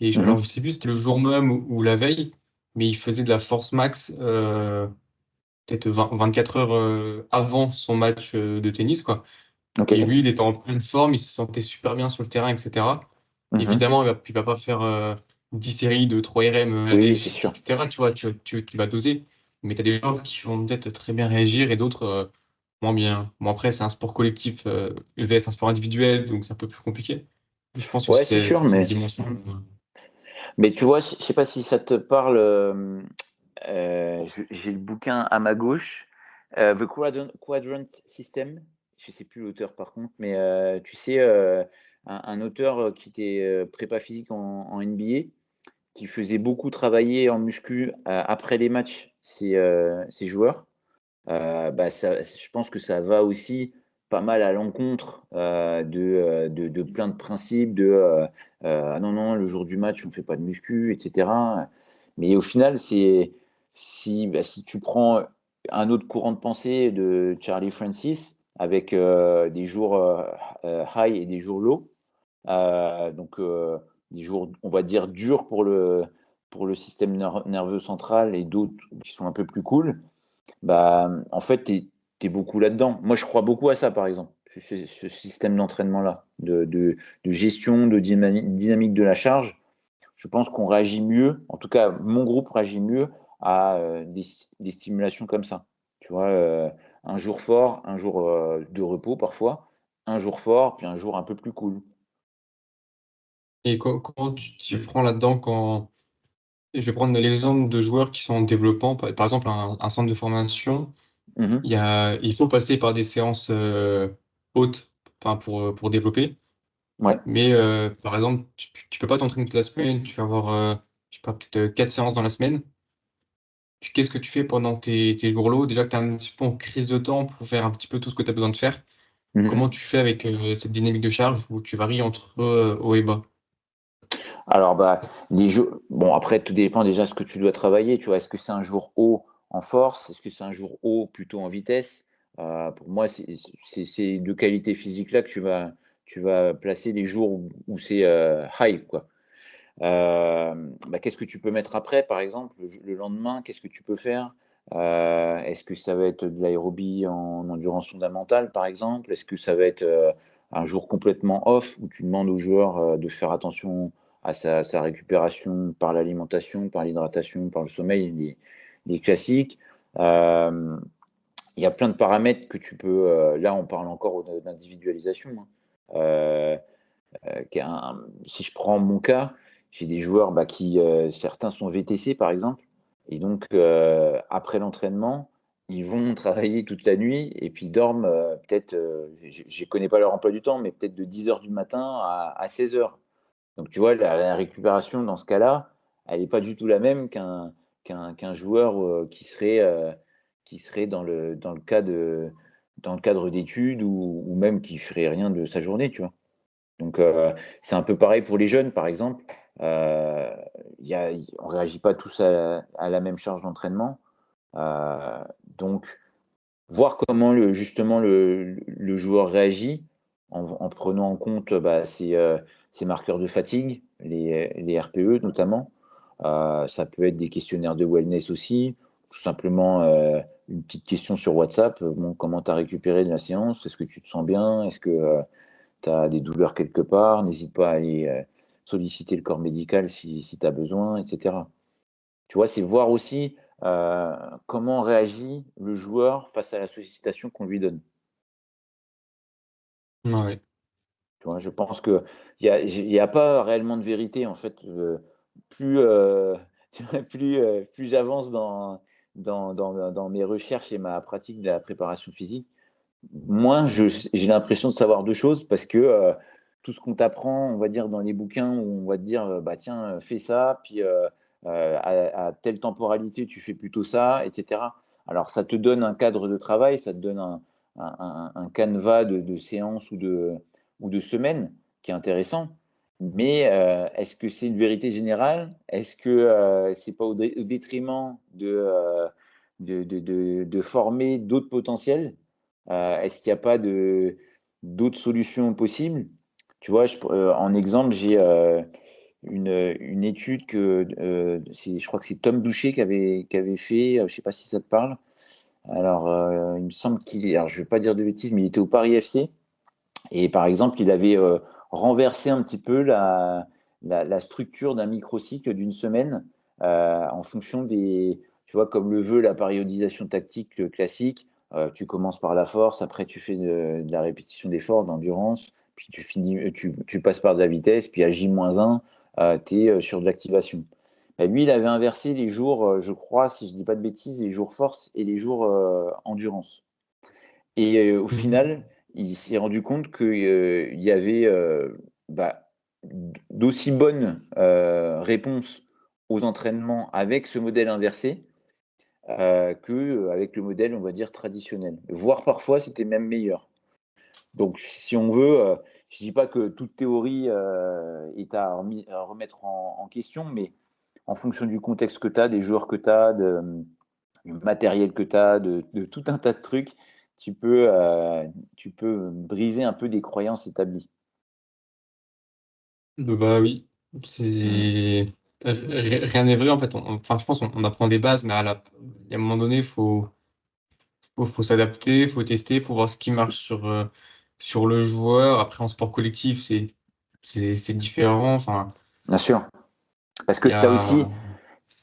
Speaker 1: Alors, je
Speaker 2: mhm,
Speaker 1: sais plus si c'était le jour même ou la veille, mais il faisait de la force max peut-être 24 heures avant son match de tennis, quoi.
Speaker 2: ok,
Speaker 1: Et lui, il était en pleine forme, il se sentait super bien sur le terrain, etc.
Speaker 2: mhm.
Speaker 1: Évidemment, il va pas faire 10 séries de 3 RM
Speaker 2: Oui, c'est
Speaker 1: légers,
Speaker 2: sûr.
Speaker 1: etc. Tu vois, tu vas doser. Mais tu as des joueurs qui vont peut-être très bien réagir et d'autres moins bien. Bon, après, c'est un sport collectif, vs un sport individuel, donc c'est un peu plus compliqué. Je pense que
Speaker 2: Ouais, c'est sûr,
Speaker 1: c'est cette dimension.
Speaker 2: mais tu vois, je ne sais pas si ça te parle. J'ai le bouquin à ma gauche, The Quadrant System. Je ne sais plus l'auteur par contre, mais tu sais, un auteur qui était prépa physique en NBA, qui faisait beaucoup travailler en muscu après les matchs ses joueurs. Je pense que ça va aussi pas mal à l'encontre de plein de principes ah non, non, le jour du match, on ne fait pas de muscu, etc. Mais au final, si tu prends un autre courant de pensée de Charlie Francis avec des jours high et des jours low, donc des jours, on va dire, durs pour le système nerveux central et d'autres qui sont un peu plus cool, bah, en fait, tu es beaucoup là-dedans. Moi, je crois beaucoup à ça, par exemple, ce système d'entraînement-là, de gestion, de dynamique de la charge. je pense qu'on réagit mieux, en tout cas, mon groupe réagit mieux à des stimulations comme ça. Tu vois, un jour fort, un jour de repos parfois, un jour fort, puis un jour un peu plus cool.
Speaker 1: Et comment tu t'y prends là-dedans quand je vais prendre l'exemple de joueurs qui sont en développement, par exemple un centre de formation,
Speaker 2: Mhm.
Speaker 1: il faut passer par des séances, hautes, enfin pour développer.
Speaker 2: Ouais.
Speaker 1: Mais, par exemple, tu peux pas t'entraîner toute la semaine, tu vas avoir, je sais pas, peut-être, 4 séances dans la semaine. Qu'est-ce que tu fais pendant tes lourds lots? Déjà que tu es un petit peu en crise de temps pour faire un petit peu tout ce que tu as besoin de faire. Comment
Speaker 2: Mhm.
Speaker 1: tu fais avec, cette dynamique de charge où tu varies entre, haut et bas?
Speaker 2: Alors, bah, les jours. Bon, après, tout dépend déjà de ce que tu dois travailler. Tu vois, est-ce que c'est un jour haut en force? Est-ce que c'est un jour haut plutôt en vitesse? Pour moi, c'est ces deux qualités physiques-là que tu vas placer les jours où c'est high, quoi. Bah, qu'est-ce que tu peux mettre après, par exemple, le lendemain? Qu'est-ce que tu peux faire? Est-ce que ça va être de l'aérobie en endurance fondamentale, par exemple? Est-ce que ça va être un jour complètement off où tu demandes aux joueurs de faire attention à sa récupération par l'alimentation, par l'hydratation, par le sommeil, les classiques? Euh, il y a plein de paramètres que tu peux. Là, on parle encore d'individualisation, hein. Euh, Si je prends mon cas, j'ai des joueurs bah, qui, certains sont VTC par exemple, et donc après l'entraînement, ils vont travailler toute la nuit et puis dorment peut-être, je ne connais pas leur emploi du temps, mais peut-être de 10 heures du matin à 16 heures. Donc tu vois, la récupération dans ce cas-là, elle n'est pas du tout la même qu'un joueur qui serait dans le cadre d'études ou même qui ferait rien de sa journée, tu vois. Donc, c'est un peu pareil pour les jeunes, par exemple. Euh, on ne réagit pas tous à la même charge d'entraînement. Euh, donc, voir comment justement le joueur réagit en prenant en compte bah, ses marqueurs de fatigue, les RPE notamment. Ça peut être des questionnaires de wellness aussi, tout simplement une petite question sur WhatsApp. Bon, comment tu as récupéré de la séance? Est-ce que tu te sens bien? Est-ce que tu as des douleurs quelque part, n'hésite pas à aller solliciter le corps médical si tu as besoin, etc. Tu vois, c'est voir aussi comment réagit le joueur face à la sollicitation qu'on lui donne.
Speaker 1: Ouais, ouais.
Speaker 2: Tu vois, je pense qu'il y a pas réellement de vérité, en fait. Plus, tu vois, plus j'avance dans mes recherches et ma pratique de la préparation physique, moins j'ai l'impression de savoir deux choses parce que tout ce qu'on t'apprend, on va dire dans les bouquins, où on va te dire, bah tiens, fais ça, puis à telle temporalité, tu fais plutôt ça, etc. Alors ça te donne un cadre de travail, ça te donne un canevas de séances ou de semaines qui est intéressant. Mais est-ce que c'est une vérité générale? Est-ce que c'est pas au détriment de former d'autres potentiels? Est-ce qu'il n'y a pas d'autres solutions possibles? Tu vois, en exemple, j'ai une étude je crois que c'est Tom Doucher qui avait fait, je ne sais pas si ça te parle. Alors, il me semble alors je ne vais pas dire de bêtises, mais il était au Paris FC. Et par exemple, il avait renversé un petit peu la structure d'un microcycle d'une semaine en fonction tu vois, comme le veut la périodisation tactique classique. Tu commences par la force, après tu fais de la répétition d'effort, d'endurance, puis tu passes par de la vitesse, puis à J-1, tu es sur de l'activation. Bah, lui, il avait inversé les jours, je crois, si je ne dis pas de bêtises, les jours force et les jours endurance. Et au
Speaker 1: Mmh.
Speaker 2: final, il s'est rendu compte qu'il y avait bah, d'aussi bonnes réponses aux entraînements avec ce modèle inversé qu'avec le modèle, on va dire, traditionnel. Voire parfois, c'était même meilleur. Donc, si on veut, je ne dis pas que toute théorie est à remettre en question, mais en fonction du contexte que tu as, des joueurs que tu as, du matériel que tu as, de tout un tas de trucs, tu peux, euh, tu peux briser un peu des croyances établies.
Speaker 1: Bah, oui,
Speaker 2: Mm.
Speaker 1: c'est rien n'est vrai en fait. Enfin, je pense on apprend des bases, mais il y a un moment donné, faut s'adapter, faut tester, faut voir ce qui marche sur le joueur. Après, en sport collectif, c'est différent. Enfin,
Speaker 2: Bien sûr. Parce que
Speaker 1: Il y
Speaker 2: tu as aussi,
Speaker 1: a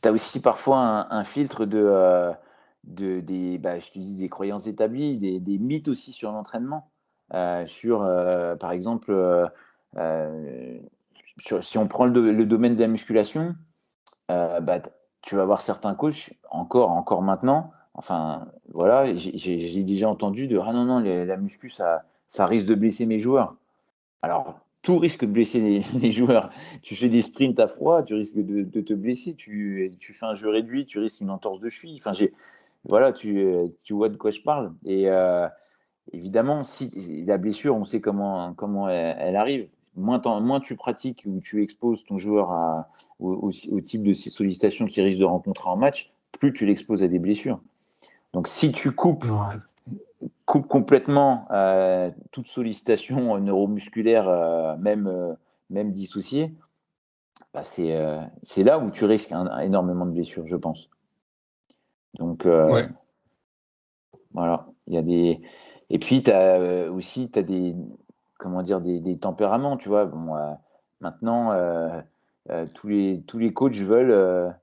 Speaker 2: t'as aussi parfois un filtre je te dis, des croyances établies, des mythes aussi sur l'entraînement. Par exemple, si on prend le domaine de la musculation, tu vas avoir certains coachs, encore maintenant, enfin, voilà, j'ai déjà entendu de ah non, non, la muscu, ça risque de blesser mes joueurs. Alors, tout risque de blesser les joueurs. Tu fais des sprints à froid, tu risques de te blesser. Tu fais un jeu réduit, tu risques une entorse de cheville. Enfin, voilà, tu vois de quoi je parle. Et évidemment, si la blessure, on sait comment elle arrive. Moins tu pratiques ou tu exposes ton joueur au type de sollicitation qu'il risque de rencontrer en match, plus tu l'exposes à des blessures. Donc, si tu
Speaker 1: ouais.
Speaker 2: coupes complètement toute sollicitation neuromusculaire, même dissociée, c'est là où tu risques énormément de blessures, je pense. Donc,
Speaker 1: Ouais.
Speaker 2: voilà, il y a des. Et puis, tu as aussi des, comment dire, des tempéraments, tu vois. Bon, maintenant, tous les coachs veulent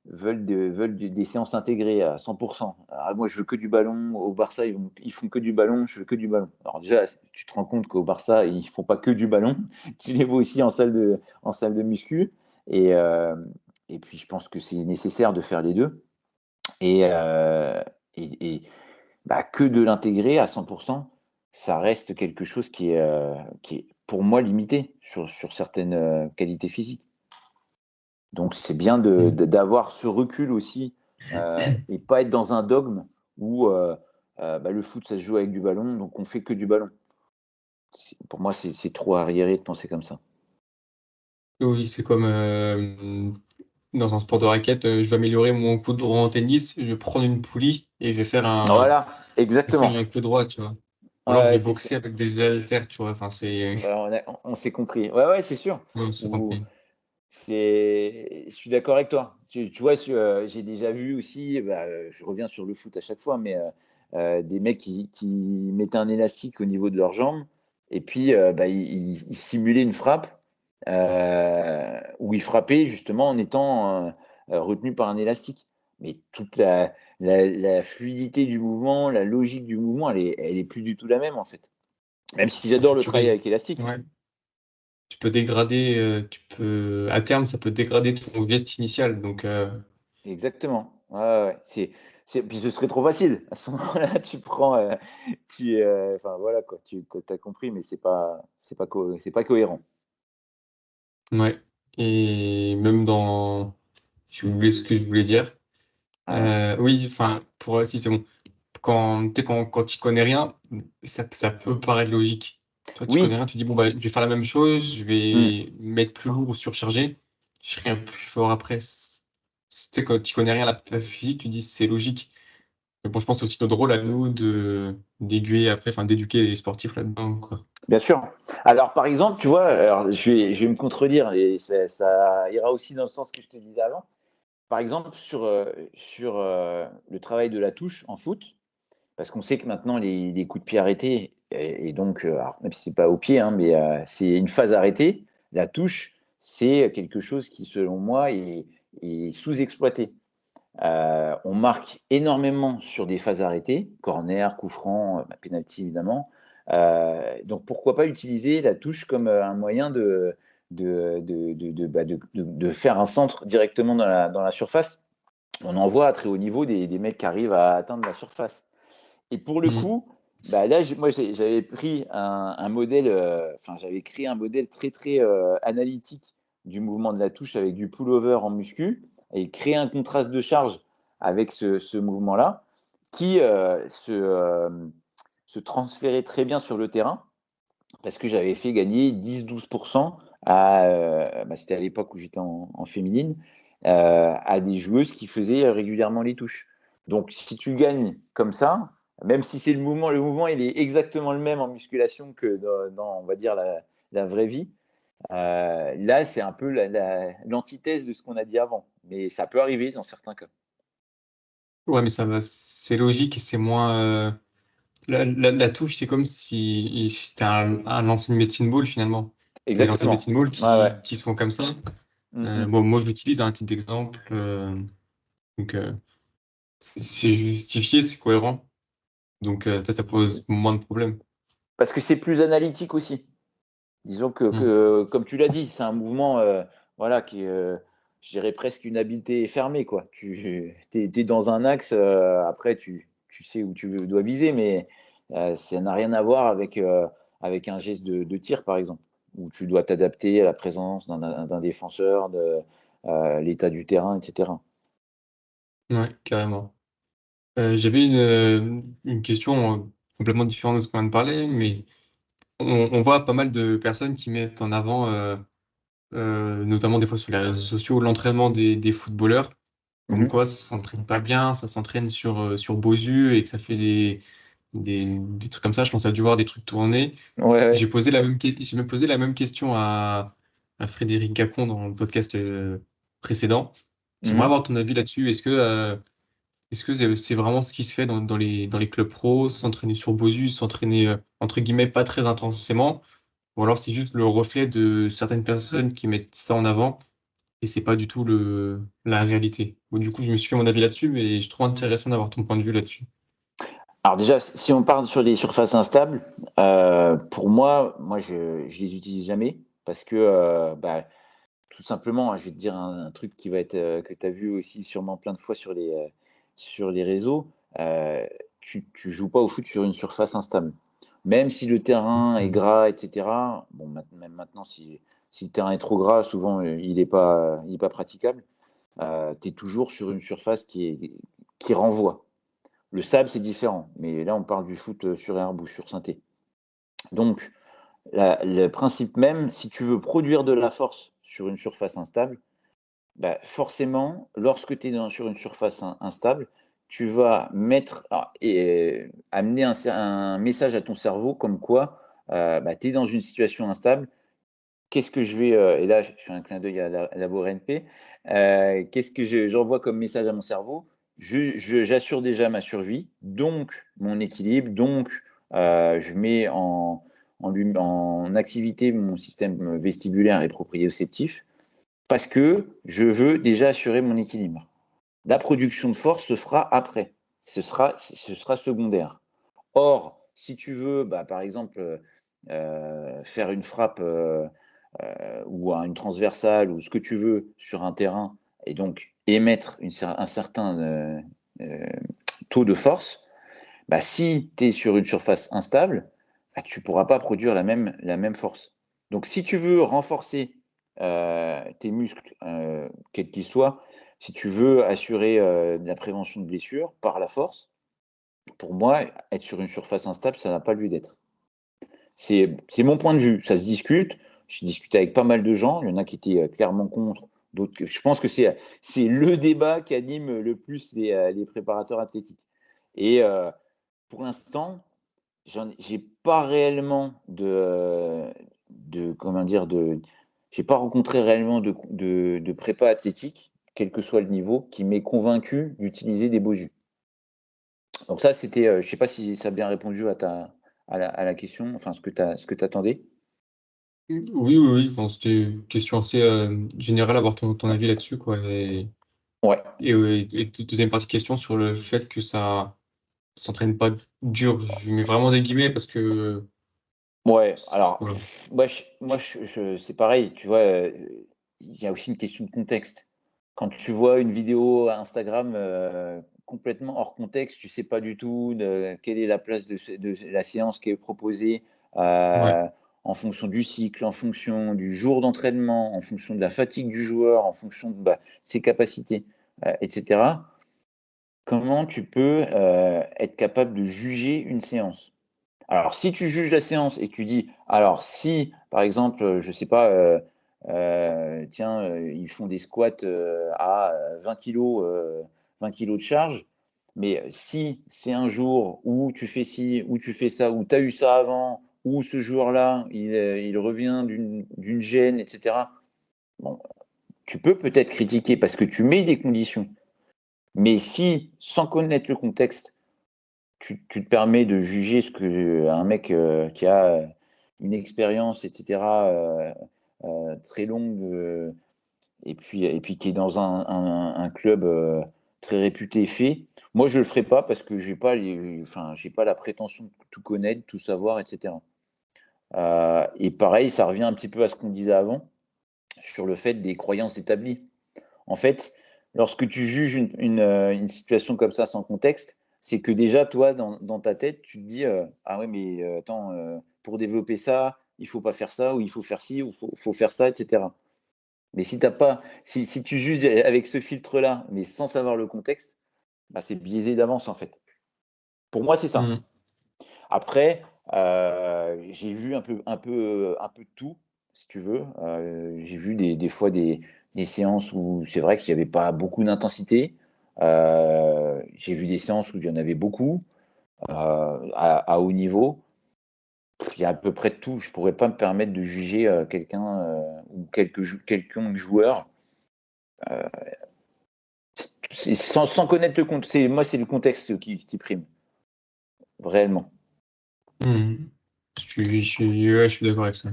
Speaker 2: des séances intégrées à 100%. Ah, moi, je veux que du ballon. Au Barça, ils font que du ballon. Je veux que du ballon. Alors déjà, tu te rends compte qu'au Barça, ils font pas que du ballon. Tu les vois aussi en salle de muscu. Et, euh, et puis, je pense que c'est nécessaire de faire les deux. Et, euh, et que de l'intégrer à 100%, ça reste quelque chose qui est pour moi limité sur certaines qualités physiques. Donc c'est bien
Speaker 1: Mm.
Speaker 2: d'avoir ce recul aussi et pas être dans un dogme où le foot ça se joue avec du ballon, donc on fait que du ballon. Pour moi, c'est trop arriéré de penser comme ça.
Speaker 1: Oui, c'est comme dans un sport de raquette, je vais améliorer mon coup droit en tennis, je vais prendre une poulie et
Speaker 2: Voilà,
Speaker 1: je vais faire
Speaker 2: exactement.
Speaker 1: un coup droit, tu vois. Ou alors je
Speaker 2: Ouais,
Speaker 1: vais
Speaker 2: c'est sûr.
Speaker 1: boxer avec des haltères, tu vois. Enfin, c'est.
Speaker 2: Ouais, on s'est compris. Ouais, ouais, c'est sûr.
Speaker 1: Ouais, c'est
Speaker 2: Ou
Speaker 1: compris.
Speaker 2: je suis d'accord avec toi. Tu vois, j'ai déjà vu aussi, je reviens sur le foot à chaque fois, mais des mecs qui mettaient un élastique au niveau de leurs jambes et puis ils simulaient une frappe où ils frappaient justement en étant retenus par un élastique. Mais toute la fluidité du mouvement, la logique du mouvement, elle est plus du tout la même en fait. Même si
Speaker 1: En
Speaker 2: j'adore
Speaker 1: fait,
Speaker 2: le travail avec élastique.
Speaker 1: ouais, tu peux dégrader, à terme, ça peut dégrader ton geste initial. Donc,
Speaker 2: Exactement. Ouais, ouais, ouais. Puis ce serait trop facile. À ce moment-là, tu prends, enfin voilà quoi, tu as compris, mais c'est pas cohérent.
Speaker 1: ouais. Et même dans. J'ai oublié ce que je voulais dire.
Speaker 2: Ah,
Speaker 1: Oui, enfin, si c'est bon. Quand tu connais rien, ça peut paraître logique. Toi, tu connais
Speaker 2: oui,
Speaker 1: rien, tu dis, bon, bah, je vais faire la même chose, je
Speaker 2: hmm,
Speaker 1: vais mettre plus lourd ou surcharger, je serai un peu plus fort après. Quand tu connais rien à la physique, tu dis, c'est logique. Mais bon, je pense que c'est aussi notre rôle à nous d'aiguiller après, enfin, d'éduquer les sportifs là-dedans, quoi.
Speaker 2: bien sûr. Alors par exemple, tu vois, alors, je vais me contredire et ça ira aussi dans le sens que je te disais avant. Par exemple, sur le travail de la touche en foot, parce qu'on sait que maintenant les coups de pied arrêtés, et donc, alors, même si c'est pas au pied, hein, mais c'est une phase arrêtée, la touche, c'est quelque chose qui, selon moi, est sous-exploité. On marque énormément sur des phases arrêtées, corner, coup franc, penalty évidemment. Donc pourquoi pas utiliser la touche comme un moyen de faire un centre directement dans la surface. On en voit à très haut niveau des mecs qui arrivent à atteindre la surface. Et pour le
Speaker 1: Mm.
Speaker 2: coup, là, moi, j'avais pris un modèle, enfin, j'avais créé un modèle très, très analytique du mouvement de la touche avec du pullover en muscu et créé un contraste de charge avec ce mouvement-là qui se transférait très bien sur le terrain parce que j'avais fait gagner 10-12% c'était à l'époque où j'étais en féminine, à des joueuses qui faisaient régulièrement les touches. Donc, si tu gagnes comme ça, même si c'est le mouvement il est exactement le même en musculation que on va dire, la vraie vie, là, c'est un peu l'antithèse de ce qu'on a dit avant. Mais ça peut arriver dans certains cas.
Speaker 1: Ouais, mais ça va, c'est logique et c'est moins. La touche, c'est comme si c'était un ancien medicine ball finalement. T'as les anciens
Speaker 2: Exactement.
Speaker 1: medicine ball
Speaker 2: Ouais, ouais.
Speaker 1: qui se font comme ça.
Speaker 2: Mhm.
Speaker 1: Moi, je l'utilise à un titre d'exemple. Donc, c'est justifié, c'est cohérent. Donc, ça pose moins de problèmes.
Speaker 2: Parce que c'est plus analytique aussi. Disons
Speaker 1: Mm.
Speaker 2: comme tu l'as dit, c'est un mouvement voilà, qui est, je dirais presque une habileté fermée. Quoi. Tu es dans un axe, après tu sais où tu dois viser, mais ça n'a rien à voir avec un geste de tir, par exemple, où tu dois t'adapter à la présence d'un défenseur, l'état du terrain, etc.
Speaker 1: Ouais, carrément. J'avais une question complètement différente de ce qu'on vient de parler, mais on voit pas mal de personnes qui mettent en avant, notamment des fois sur les réseaux sociaux, l'entraînement des footballeurs, comme
Speaker 2: Mhm.
Speaker 1: quoi ça s'entraîne pas bien, ça s'entraîne sur beaux yeux et que ça fait des trucs comme ça. Je pense à dû voir des trucs tourner.
Speaker 2: Ouais, ouais.
Speaker 1: J'ai même posé la même question à Frédéric Gacon dans le podcast précédent. J'aimerais
Speaker 2: Mhm.
Speaker 1: avoir ton avis là-dessus. Est-ce que c'est vraiment ce qui se fait dans les clubs pros, s'entraîner sur Bosu, s'entraîner entre guillemets pas très intensément, ou alors c'est juste le reflet de certaines personnes qui mettent ça en avant et c'est pas du tout la réalité. Bon, du coup, je me suis fait mon avis là-dessus, mais je trouve intéressant d'avoir ton point de vue là-dessus.
Speaker 2: Alors déjà, si on part sur les surfaces instables, pour moi, je les utilise jamais parce que tout simplement, hein, je vais te dire un truc qui va être que tu as vu aussi sûrement plein de fois sur les réseaux. euh, tu joues pas au foot sur une surface instable. Même si le terrain est
Speaker 1: Mhm.
Speaker 2: gras, etc. Bon, même maintenant, si le terrain est trop gras, souvent il est pas praticable. Tu es toujours sur une surface qui renvoie. Le sable, c'est différent, mais là, on parle du foot sur herbe ou sur synthé. Donc, le principe même, si tu veux produire de la force sur une surface instable, bah, forcément, lorsque tu es sur une surface instable, tu vas amener un message à ton cerveau comme quoi bah, tu es dans une situation instable. Qu'est-ce que je vais, et là je fais un clin d'œil à la BORNP, qu'est-ce que j'envoie comme message à mon cerveau? J'assure déjà ma survie, donc mon équilibre, donc je mets en activité mon système vestibulaire et proprioceptif parce que je veux déjà assurer mon équilibre. La production de force se fera après. Ce sera secondaire. Or, si tu veux, bah, par exemple, faire une frappe ou une transversale ou ce que tu veux sur un terrain et donc émettre un certain taux de force, bah, si tu es sur une surface instable, bah, tu ne pourras pas produire la même force. Donc, si tu veux renforcer tes muscles, quels qu'ils soient, si tu veux assurer de la prévention de blessures par la force, pour moi, être sur une surface instable, ça n'a pas lieu d'être. C'est mon point de vue, ça se discute. J'ai discuté avec pas mal de gens, il y en a qui étaient clairement contre, d'autres que je pense que c'est le débat qui anime le plus les préparateurs athlétiques. Et pour l'instant, j'ai pas réellement de comment dire j'ai pas rencontré réellement de prépa athlétique, quel que soit le niveau, qui m'ait convaincu d'utiliser des beaux jus. Donc ça, c'était, je sais pas si ça a bien répondu à la question, enfin ce que tu attendais.
Speaker 1: Oui, oui, oui. Enfin, c'était une question assez générale, avoir ton avis là-dessus, quoi.
Speaker 2: Ouais,
Speaker 1: Et deuxième partie de question sur le fait que ça s'entraîne pas dur. Je mets vraiment des guillemets parce que
Speaker 2: ouais. Alors,
Speaker 1: voilà.
Speaker 2: c'est pareil, tu vois, il y a aussi une question de contexte. Quand tu vois une vidéo Instagram complètement hors contexte, tu sais pas du tout quelle est la place de la séance qui est proposée
Speaker 1: Ouais.
Speaker 2: euh, en fonction du cycle, en fonction du jour d'entraînement, en fonction de la fatigue du joueur, en fonction de ses capacités, etc. Comment tu peux être capable de juger une séance? Alors, si tu juges la séance et que tu dis, alors si, par exemple, je ne sais pas, tiens, ils font des squats à 20 kilos, 20 kilos de charge, mais si c'est un jour où tu fais ci, où tu fais ça, où tu as eu ça avant, où ce jour-là, il revient d'une gêne, etc., bon, tu peux peut-être critiquer parce que tu mets des conditions. Mais si, sans connaître le contexte, tu te permets de juger ce que un mec qui a une expérience, etc., très longue, et puis qui est dans un club très réputé fait. Moi, je le ferai pas parce que j'ai pas la prétention de tout connaître, tout savoir, etc. Et pareil, ça revient un petit peu à ce qu'on disait avant sur le fait des croyances établies. En fait, lorsque tu juges une situation comme ça sans contexte, c'est que déjà, toi, dans ta tête, tu te dis ah ouais, mais attends, pour développer ça, il faut pas faire ça, ou il faut faire ci, ou faut faire ça, etc. Mais si t'as pas, si tu juges avec ce filtre-là, mais sans savoir le contexte, bah, c'est biaisé d'avance en fait. Pour moi, c'est ça.
Speaker 1: Mmh.
Speaker 2: Après, j'ai vu un peu de tout, si tu veux. J'ai vu des fois des séances où c'est vrai qu'il n'y avait pas beaucoup d'intensité. J'ai vu des séances où il y en avait beaucoup, à haut niveau. Il y a à peu près de tout. Je ne pourrais pas me permettre de juger quelqu'un ou quelconque joueur sans connaître le contexte. Moi, c'est le contexte qui prime, réellement.
Speaker 1: Mmh. Ouais, je suis d'accord avec ça.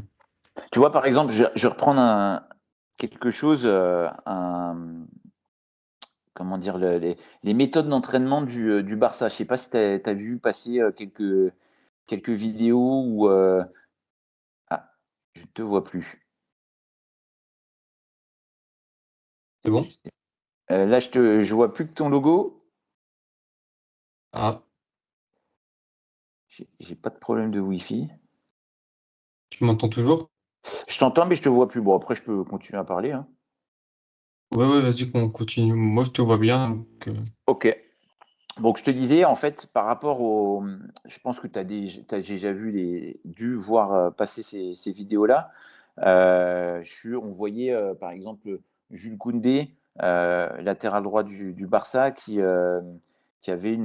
Speaker 2: Tu vois, par exemple, je vais reprendre quelque chose, comment dire, les méthodes d'entraînement du Barça. Je ne sais pas si tu as vu passer quelques vidéos où. Ah, je ne te vois plus.
Speaker 1: C'est bon?
Speaker 2: Là, je vois plus que ton logo.
Speaker 1: Ah,
Speaker 2: J'ai pas de problème de Wi-Fi.
Speaker 1: tu m'entends toujours?
Speaker 2: Je t'entends, mais je te vois plus. Bon, après, je peux continuer à parler, hein.
Speaker 1: Ouais, ouais, vas-y, qu'on continue. Moi, je te vois bien, donc
Speaker 2: Ok. Donc, je te disais, en fait, par rapport au. Je pense que tu as déjà dû voir passer ces vidéos-là. On voyait, par exemple, Jules Koundé, latéral droit du Barça, qui avait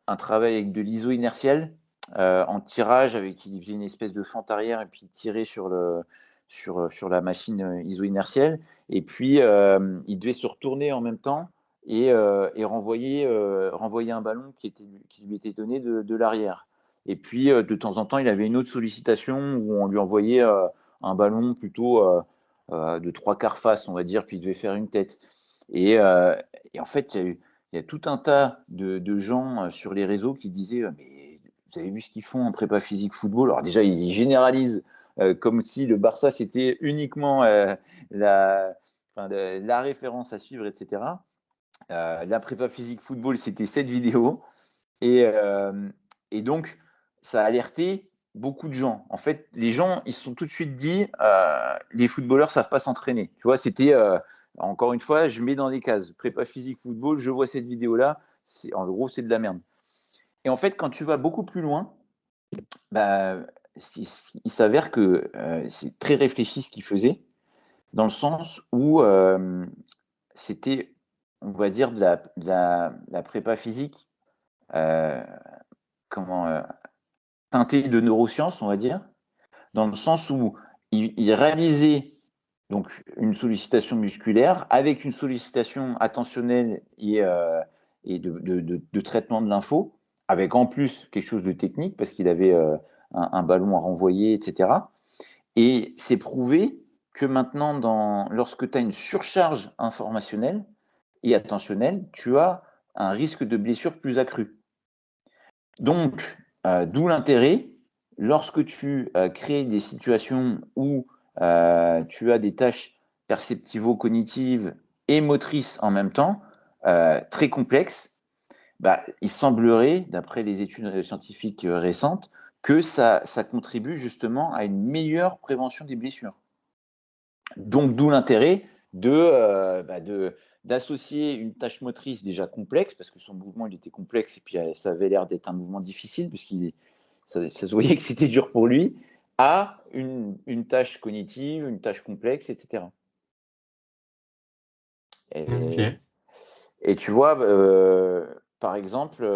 Speaker 2: un travail avec de l'iso inertiel en tirage, il faisait une espèce de fente arrière et puis il tirait sur la machine iso inertielle. Et puis, il devait se retourner en même temps et renvoyer un ballon qui lui était donné de l'arrière. Et puis, de temps en temps, il avait une autre sollicitation où on lui envoyait un ballon plutôt de trois quarts face, on va dire, puis il devait faire une tête. Et, euh, et en fait, il y a tout un tas de gens sur les réseaux qui disaient mais vous avez vu ce qu'ils font en prépa physique football? Alors déjà, ils généralisent comme si le Barça, c'était uniquement la référence à suivre, etc. La prépa physique football, c'était cette vidéo. Et donc, ça a alerté beaucoup de gens. En fait, les gens, ils se sont tout de suite dit, les footballeurs savent pas s'entraîner. Tu vois, c'était, encore une fois, je mets dans les cases, prépa physique, football, je vois cette vidéo-là, en gros, c'est de la merde. Et en fait, quand tu vas beaucoup plus loin, bah, il s'avère que c'est très réfléchi ce qu'ils faisaient, dans le sens où c'était, on va dire, de la prépa physique, euh, comment, teintée de neurosciences, on va dire, dans le sens où il réalisait donc une sollicitation musculaire avec une sollicitation attentionnelle et de traitement de l'info, avec en plus quelque chose de technique parce qu'il avait un ballon à renvoyer, etc. Et c'est prouvé que maintenant, lorsque tu as une surcharge informationnelle et attentionnelle, tu as un risque de blessure plus accru. Donc, d'où l'intérêt, lorsque tu crées des situations où tu as des tâches perceptivo-cognitives et motrices en même temps, très complexes, bah, il semblerait, d'après les études scientifiques récentes, que ça contribue justement à une meilleure prévention des blessures. Donc, d'où l'intérêt d'associer une tâche motrice déjà complexe, parce que son mouvement il était complexe et puis ça avait l'air d'être un mouvement difficile, ça se voyait que c'était dur pour lui, à une tâche cognitive, une tâche complexe, etc. Et,
Speaker 1: OK.
Speaker 2: et tu vois, par exemple,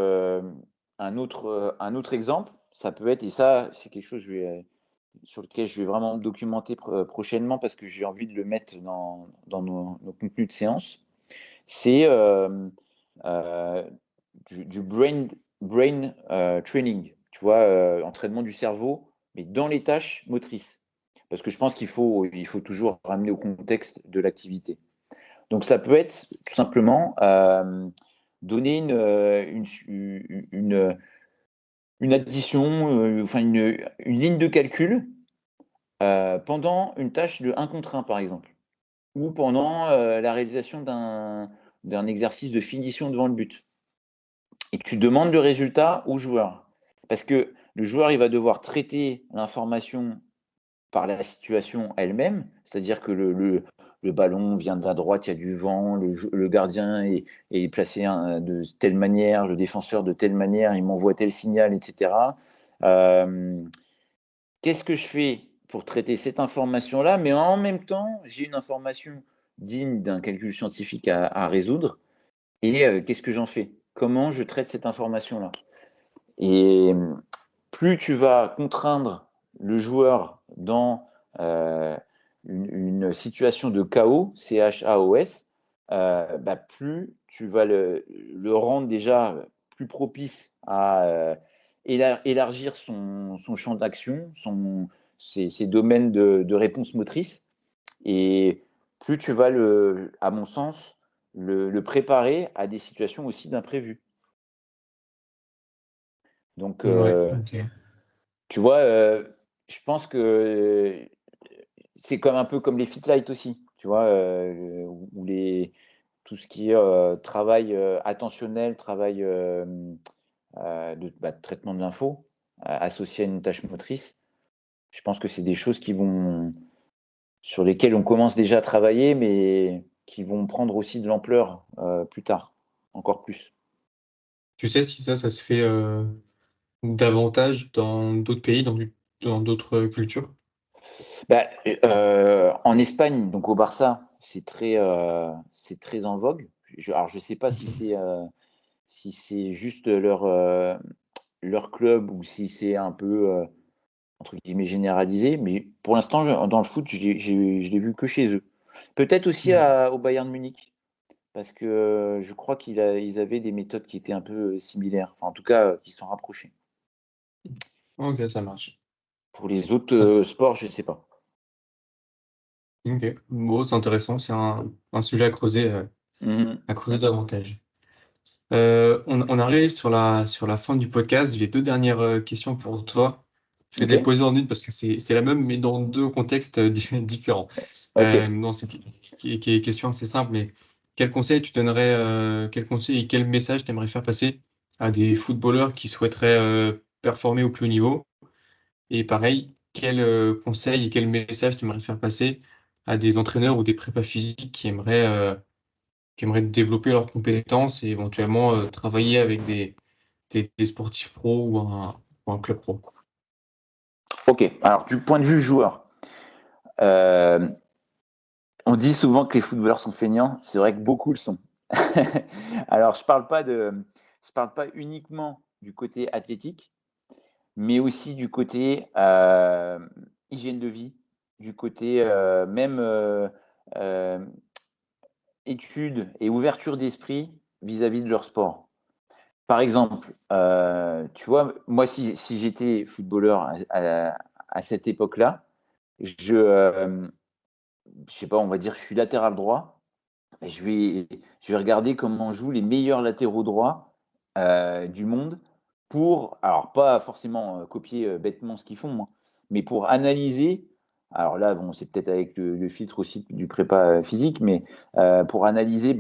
Speaker 2: un autre exemple, ça peut être, et ça, c'est quelque chose sur lequel je vais vraiment me documenter prochainement parce que j'ai envie de le mettre dans nos contenus de séance, c'est euh, du brain training, tu vois, entraînement du cerveau, mais dans les tâches motrices. Parce que je pense qu'il faut toujours ramener au contexte de l'activité. Donc, ça peut être tout simplement donner une addition, enfin une ligne de calcul pendant une tâche de 1 contre 1, par exemple, ou pendant la réalisation d'un exercice de finition devant le but. Et tu demandes le résultat au joueur. Parce que le joueur, il va devoir traiter l'information par la situation elle-même, c'est-à-dire que le ballon vient de la droite, il y a du vent, le gardien est placé de telle manière, le défenseur de telle manière, il m'envoie tel signal, etc. Qu'est-ce que je fais pour traiter cette information-là, mais en même temps, j'ai une information digne d'un calcul scientifique à résoudre, et qu'est-ce que j'en fais? Comment je traite cette information-là? Et plus tu vas contraindre le joueur dans une situation de chaos, CHAOS, plus tu vas le rendre déjà plus propice à élargir son champ d'action, ses domaines de réponse motrice, et plus tu vas, à mon sens, le préparer à des situations aussi d'imprévu. Donc,
Speaker 1: Ouais, OK.
Speaker 2: tu vois, je pense que c'est comme un peu comme les fit light aussi, tu vois, ou tout ce qui est travail attentionnel, travail de traitement de l'info associé à une tâche motrice. Je pense que c'est des choses sur lesquelles on commence déjà à travailler, mais qui vont prendre aussi de l'ampleur plus tard, encore plus.
Speaker 1: Tu sais si ça se fait, davantage dans d'autres pays, dans d'autres cultures?
Speaker 2: Bah, en Espagne, donc au Barça, c'est très en vogue. Alors je sais pas
Speaker 1: OK.
Speaker 2: si c'est juste leur club ou si c'est un peu, entre guillemets «généralisé», mais pour l'instant, dans le foot, je l'ai vu que chez eux. Peut-être aussi
Speaker 1: OK.
Speaker 2: au Bayern Munich, parce que je crois ils avaient des méthodes qui étaient un peu similaires, enfin en tout cas, qui s'en rapprochaient.
Speaker 1: OK, ça marche.
Speaker 2: Pour les autres sports, je ne sais pas.
Speaker 1: OK. Bon, c'est intéressant, c'est un sujet
Speaker 2: Mmh.
Speaker 1: à creuser davantage. On arrive sur la fin du podcast. J'ai 2 dernières, questions pour toi. Je vais
Speaker 2: OK,
Speaker 1: les poser en une parce que c'est la même, mais dans 2 contextes, différents.
Speaker 2: OK.
Speaker 1: Non, c'est question assez simple, mais quel conseil et quel message tu aimerais faire passer à des footballeurs qui souhaiteraient, performer au plus haut niveau? Et pareil, quel, conseil et quel message tu aimerais faire passer à des entraîneurs ou des prépas physiques qui aimeraient développer leurs compétences et éventuellement, travailler avec des sportifs pros ou un club pro?
Speaker 2: OK. Alors du point de vue joueur, heu, on dit souvent que les footballeurs sont feignants, c'est vrai que beaucoup le sont. Alors je parle pas uniquement du côté athlétique, mais aussi du côté, hygiène de vie, du côté, même, hem, études et ouverture d'esprit vis-à-vis de leur sport. Par exemple, tu vois, moi si j'étais footballeur à cette époque-là, je, je sais pas, on va dire, je suis latéral droit. Je vais regarder comment jouent les meilleurs latéraux droits du monde pour, alors pas forcément copier bêtement ce qu'ils font, hein, mais pour analyser. Alors là, bon, c'est peut-être avec le filtre aussi du prépa physique, mais pour analyser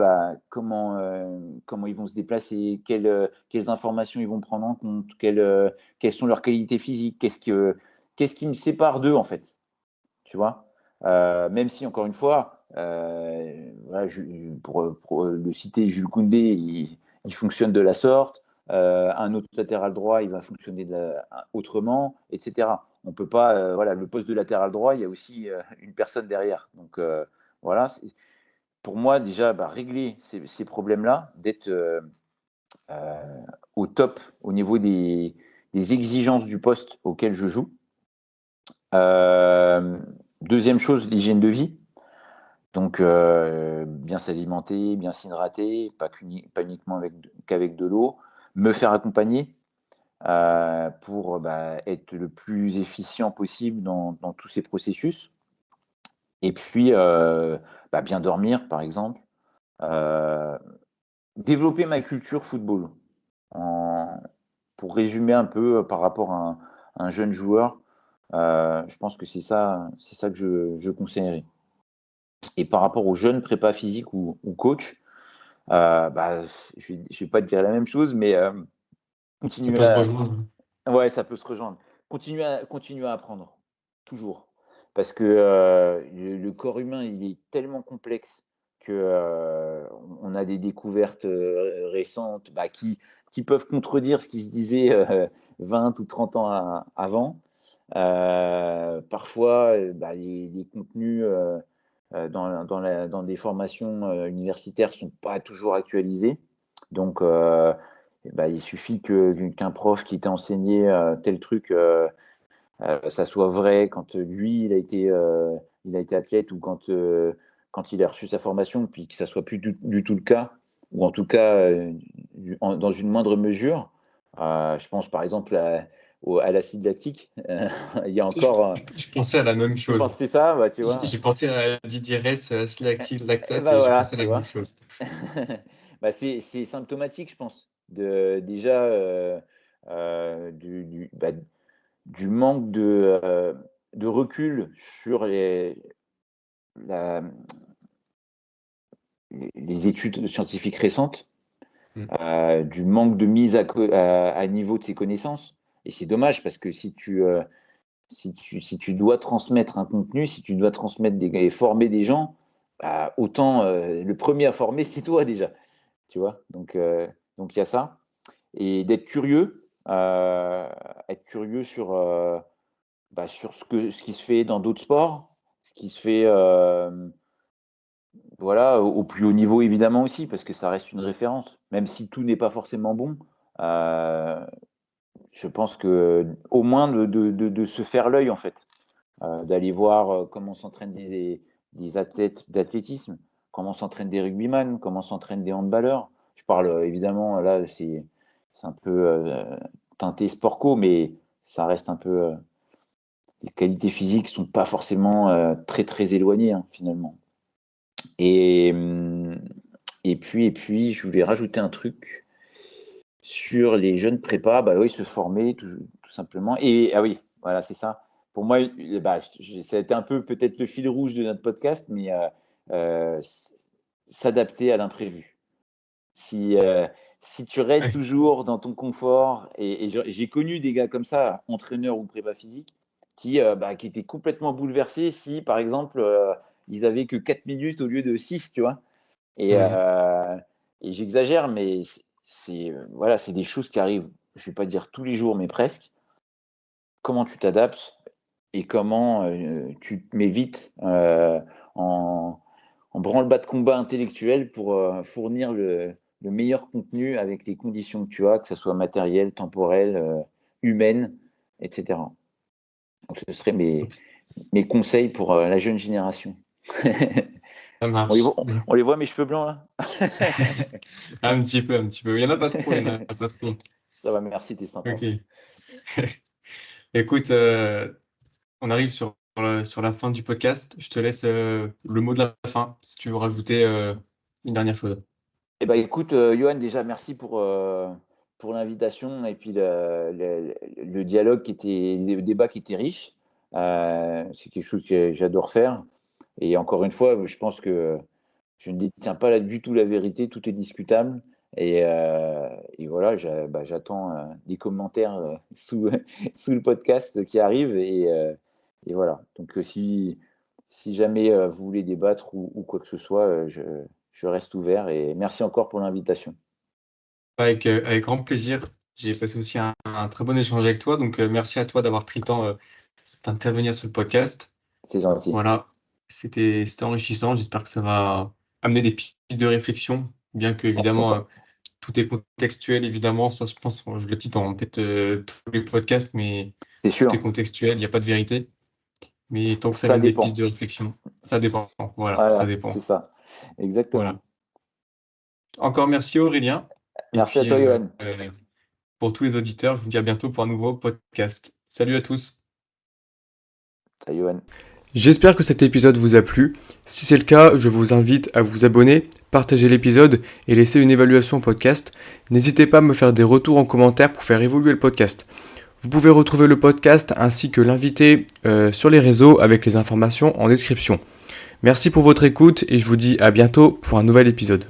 Speaker 2: comment ils vont se déplacer, quelles informations ils vont prendre en compte, quelles sont leurs qualités physiques, qu'est-ce qui me sépare d'eux en fait, tu vois. Même si, encore une fois, voilà, pour le citer, Jules Koundé, il fonctionne de la sorte. Un autre latéral droit, il va fonctionner autrement, etc. On peut pas, voilà, le poste de latéral droit, il y a aussi une personne derrière. Donc voilà, pour moi déjà, régler ces problèmes-là, d'être au top au niveau des exigences du poste auquel je joue. Euh, Deuxième chose, l'hygiène de vie. Donc, bien s'alimenter, bien s'hydrater, pas uniquement qu'avec de l'eau. Me faire accompagner pour être le plus efficient possible dans tous ces processus. Et puis, bien dormir, par exemple. Développer ma culture football. Pour résumer un peu par rapport à un jeune joueur, je pense que c'est ça que je conseillerais. Et par rapport aux jeunes prépa physique ou coach, je vais pas te dire la même chose, mais
Speaker 1: Ça
Speaker 2: continuer
Speaker 1: peut se
Speaker 2: à,
Speaker 1: rejoindre.
Speaker 2: ouais, ça peut se rejoindre. Continuer à apprendre, toujours. Parce que le corps humain, il est tellement complexe que on a des découvertes récentes qui peuvent contredire ce qui se disait 20 ou 30 ans avant. Parfois, les contenus dans des formations universitaires sont pas toujours actualisés. Donc, il suffit qu'un prof qui t'a enseigné tel truc, ça soit vrai quand lui, il a été athlète ou quand il a reçu sa formation, puis que ça soit plus du tout le cas, ou en tout cas dans une moindre mesure. Je pense par exemple à l'acide lactique. Il y a
Speaker 1: Tu sais,
Speaker 2: encore.
Speaker 1: je pensais à la même
Speaker 2: Tu penses
Speaker 1: chose.
Speaker 2: que c'est ça, bah, tu vois.
Speaker 1: J'ai pensé à Didier Ress, Selective
Speaker 2: Et
Speaker 1: Lactate,
Speaker 2: bah
Speaker 1: et j'ai
Speaker 2: voilà,
Speaker 1: pensé à
Speaker 2: tu
Speaker 1: la même
Speaker 2: vois.
Speaker 1: chose.
Speaker 2: C'est symptomatique, je pense, déjà du manque de recul sur la- les études scientifiques récentes,
Speaker 1: Mm.
Speaker 2: du manque de mise à niveau de ses connaissances. Et c'est dommage parce que si tu dois transmettre un contenu, si tu dois et former des gens, autant le premier à former, c'est toi déjà. Tu vois, donc il y a ça. Et d'être curieux, être curieux sur ce qui se fait dans d'autres sports, ce qui se fait voilà, au plus haut niveau évidemment aussi, parce que ça reste une référence. Même si tout n'est pas forcément bon, euh, je pense que au moins de se faire l'œil en fait, d'aller voir comment s'entraînent des athlètes d'athlétisme, comment s'entraînent des rugbyman, comment s'entraînent des handballeurs. Je parle évidemment, là, c'est un peu teinté sport co, mais ça reste un peu. Les qualités physiques sont pas forcément très très éloignées hein, finalement. Et, hum, et puis, je voulais rajouter un truc sur les jeunes prépas, bah oui, se former tout simplement. Et ah oui, voilà, c'est ça. Pour moi, ça a été un peu peut-être le fil rouge de notre podcast, mais s'adapter à l'imprévu. Si, si tu restes
Speaker 1: Ouais.
Speaker 2: toujours dans ton confort, et j'ai connu des gars comme ça, entraîneurs ou prépa physique, qui étaient complètement bouleversés si, par exemple, ils avaient que 4 minutes au lieu de 6, tu vois. Et,
Speaker 1: Mm.
Speaker 2: euh, et j'exagère, mais voilà, c'est des choses qui arrivent, je ne vais pas dire tous les jours, mais presque. Comment tu t'adaptes et comment tu te mets vite en, en branle-bas de combat intellectuel pour fournir le meilleur contenu avec les conditions que tu as, que ce soit matériel, temporel, humaine, etc. Donc, ce seraient
Speaker 1: Ok.
Speaker 2: mes conseils pour la jeune génération.
Speaker 1: Ça
Speaker 2: on, les
Speaker 1: marche.
Speaker 2: voit, on les voit, mes cheveux blancs, là.
Speaker 1: Un petit peu, un petit peu. Il y en a pas trop, il y en a pas trop.
Speaker 2: Ça va, merci, t'es sympa.
Speaker 1: Ok. Écoute, on arrive sur la fin du podcast. Je te laisse le mot de la fin, si tu veux rajouter une dernière fois.
Speaker 2: Eh ben, écoute, Johan, déjà, merci pour l'invitation et puis le dialogue le débat qui était riche. C'est quelque chose que j'adore faire. Et encore une fois, je pense que je ne détiens pas là du tout la vérité, tout est discutable. Et voilà, j'attends des commentaires sous le podcast qui arrive. Et voilà. Donc, si jamais vous voulez débattre ou quoi que ce soit, je reste ouvert. Et merci encore pour l'invitation.
Speaker 1: Avec grand plaisir. J'ai passé aussi un très bon échange avec toi. Donc, merci à toi d'avoir pris le temps d'intervenir sur le podcast.
Speaker 2: C'est gentil.
Speaker 1: Voilà, c'était enrichissant. J'espère que ça va amener des pistes de réflexion, bien que
Speaker 2: Pourquoi
Speaker 1: évidemment
Speaker 2: pas?
Speaker 1: tout est contextuel. Évidemment, ça, je pense, je le dis dans peut-être tous les podcasts, mais
Speaker 2: C'est
Speaker 1: tout est
Speaker 2: sûr.
Speaker 1: contextuel. Il n'y a pas de vérité. Mais tant que ça
Speaker 2: Ça
Speaker 1: amène des pistes
Speaker 2: dépend.
Speaker 1: de réflexion, ça dépend. Voilà, ça
Speaker 2: Voilà, c'est
Speaker 1: dépend.
Speaker 2: ça. Exactement.
Speaker 1: Voilà. Encore merci Aurélien. Et
Speaker 2: Merci à
Speaker 1: puis
Speaker 2: toi, Johan.
Speaker 1: pour tous les auditeurs, je vous dis à bientôt pour un nouveau podcast. Salut à tous.
Speaker 2: Salut, Johan.
Speaker 3: J'espère que cet épisode vous a plu. Si c'est le cas, je vous invite à vous abonner, partager l'épisode et laisser une évaluation au podcast. N'hésitez pas à me faire des retours en commentaire pour faire évoluer le podcast. Vous pouvez retrouver le podcast ainsi que l'invité sur les réseaux avec les informations en description. Merci pour votre écoute et je vous dis à bientôt pour un nouvel épisode.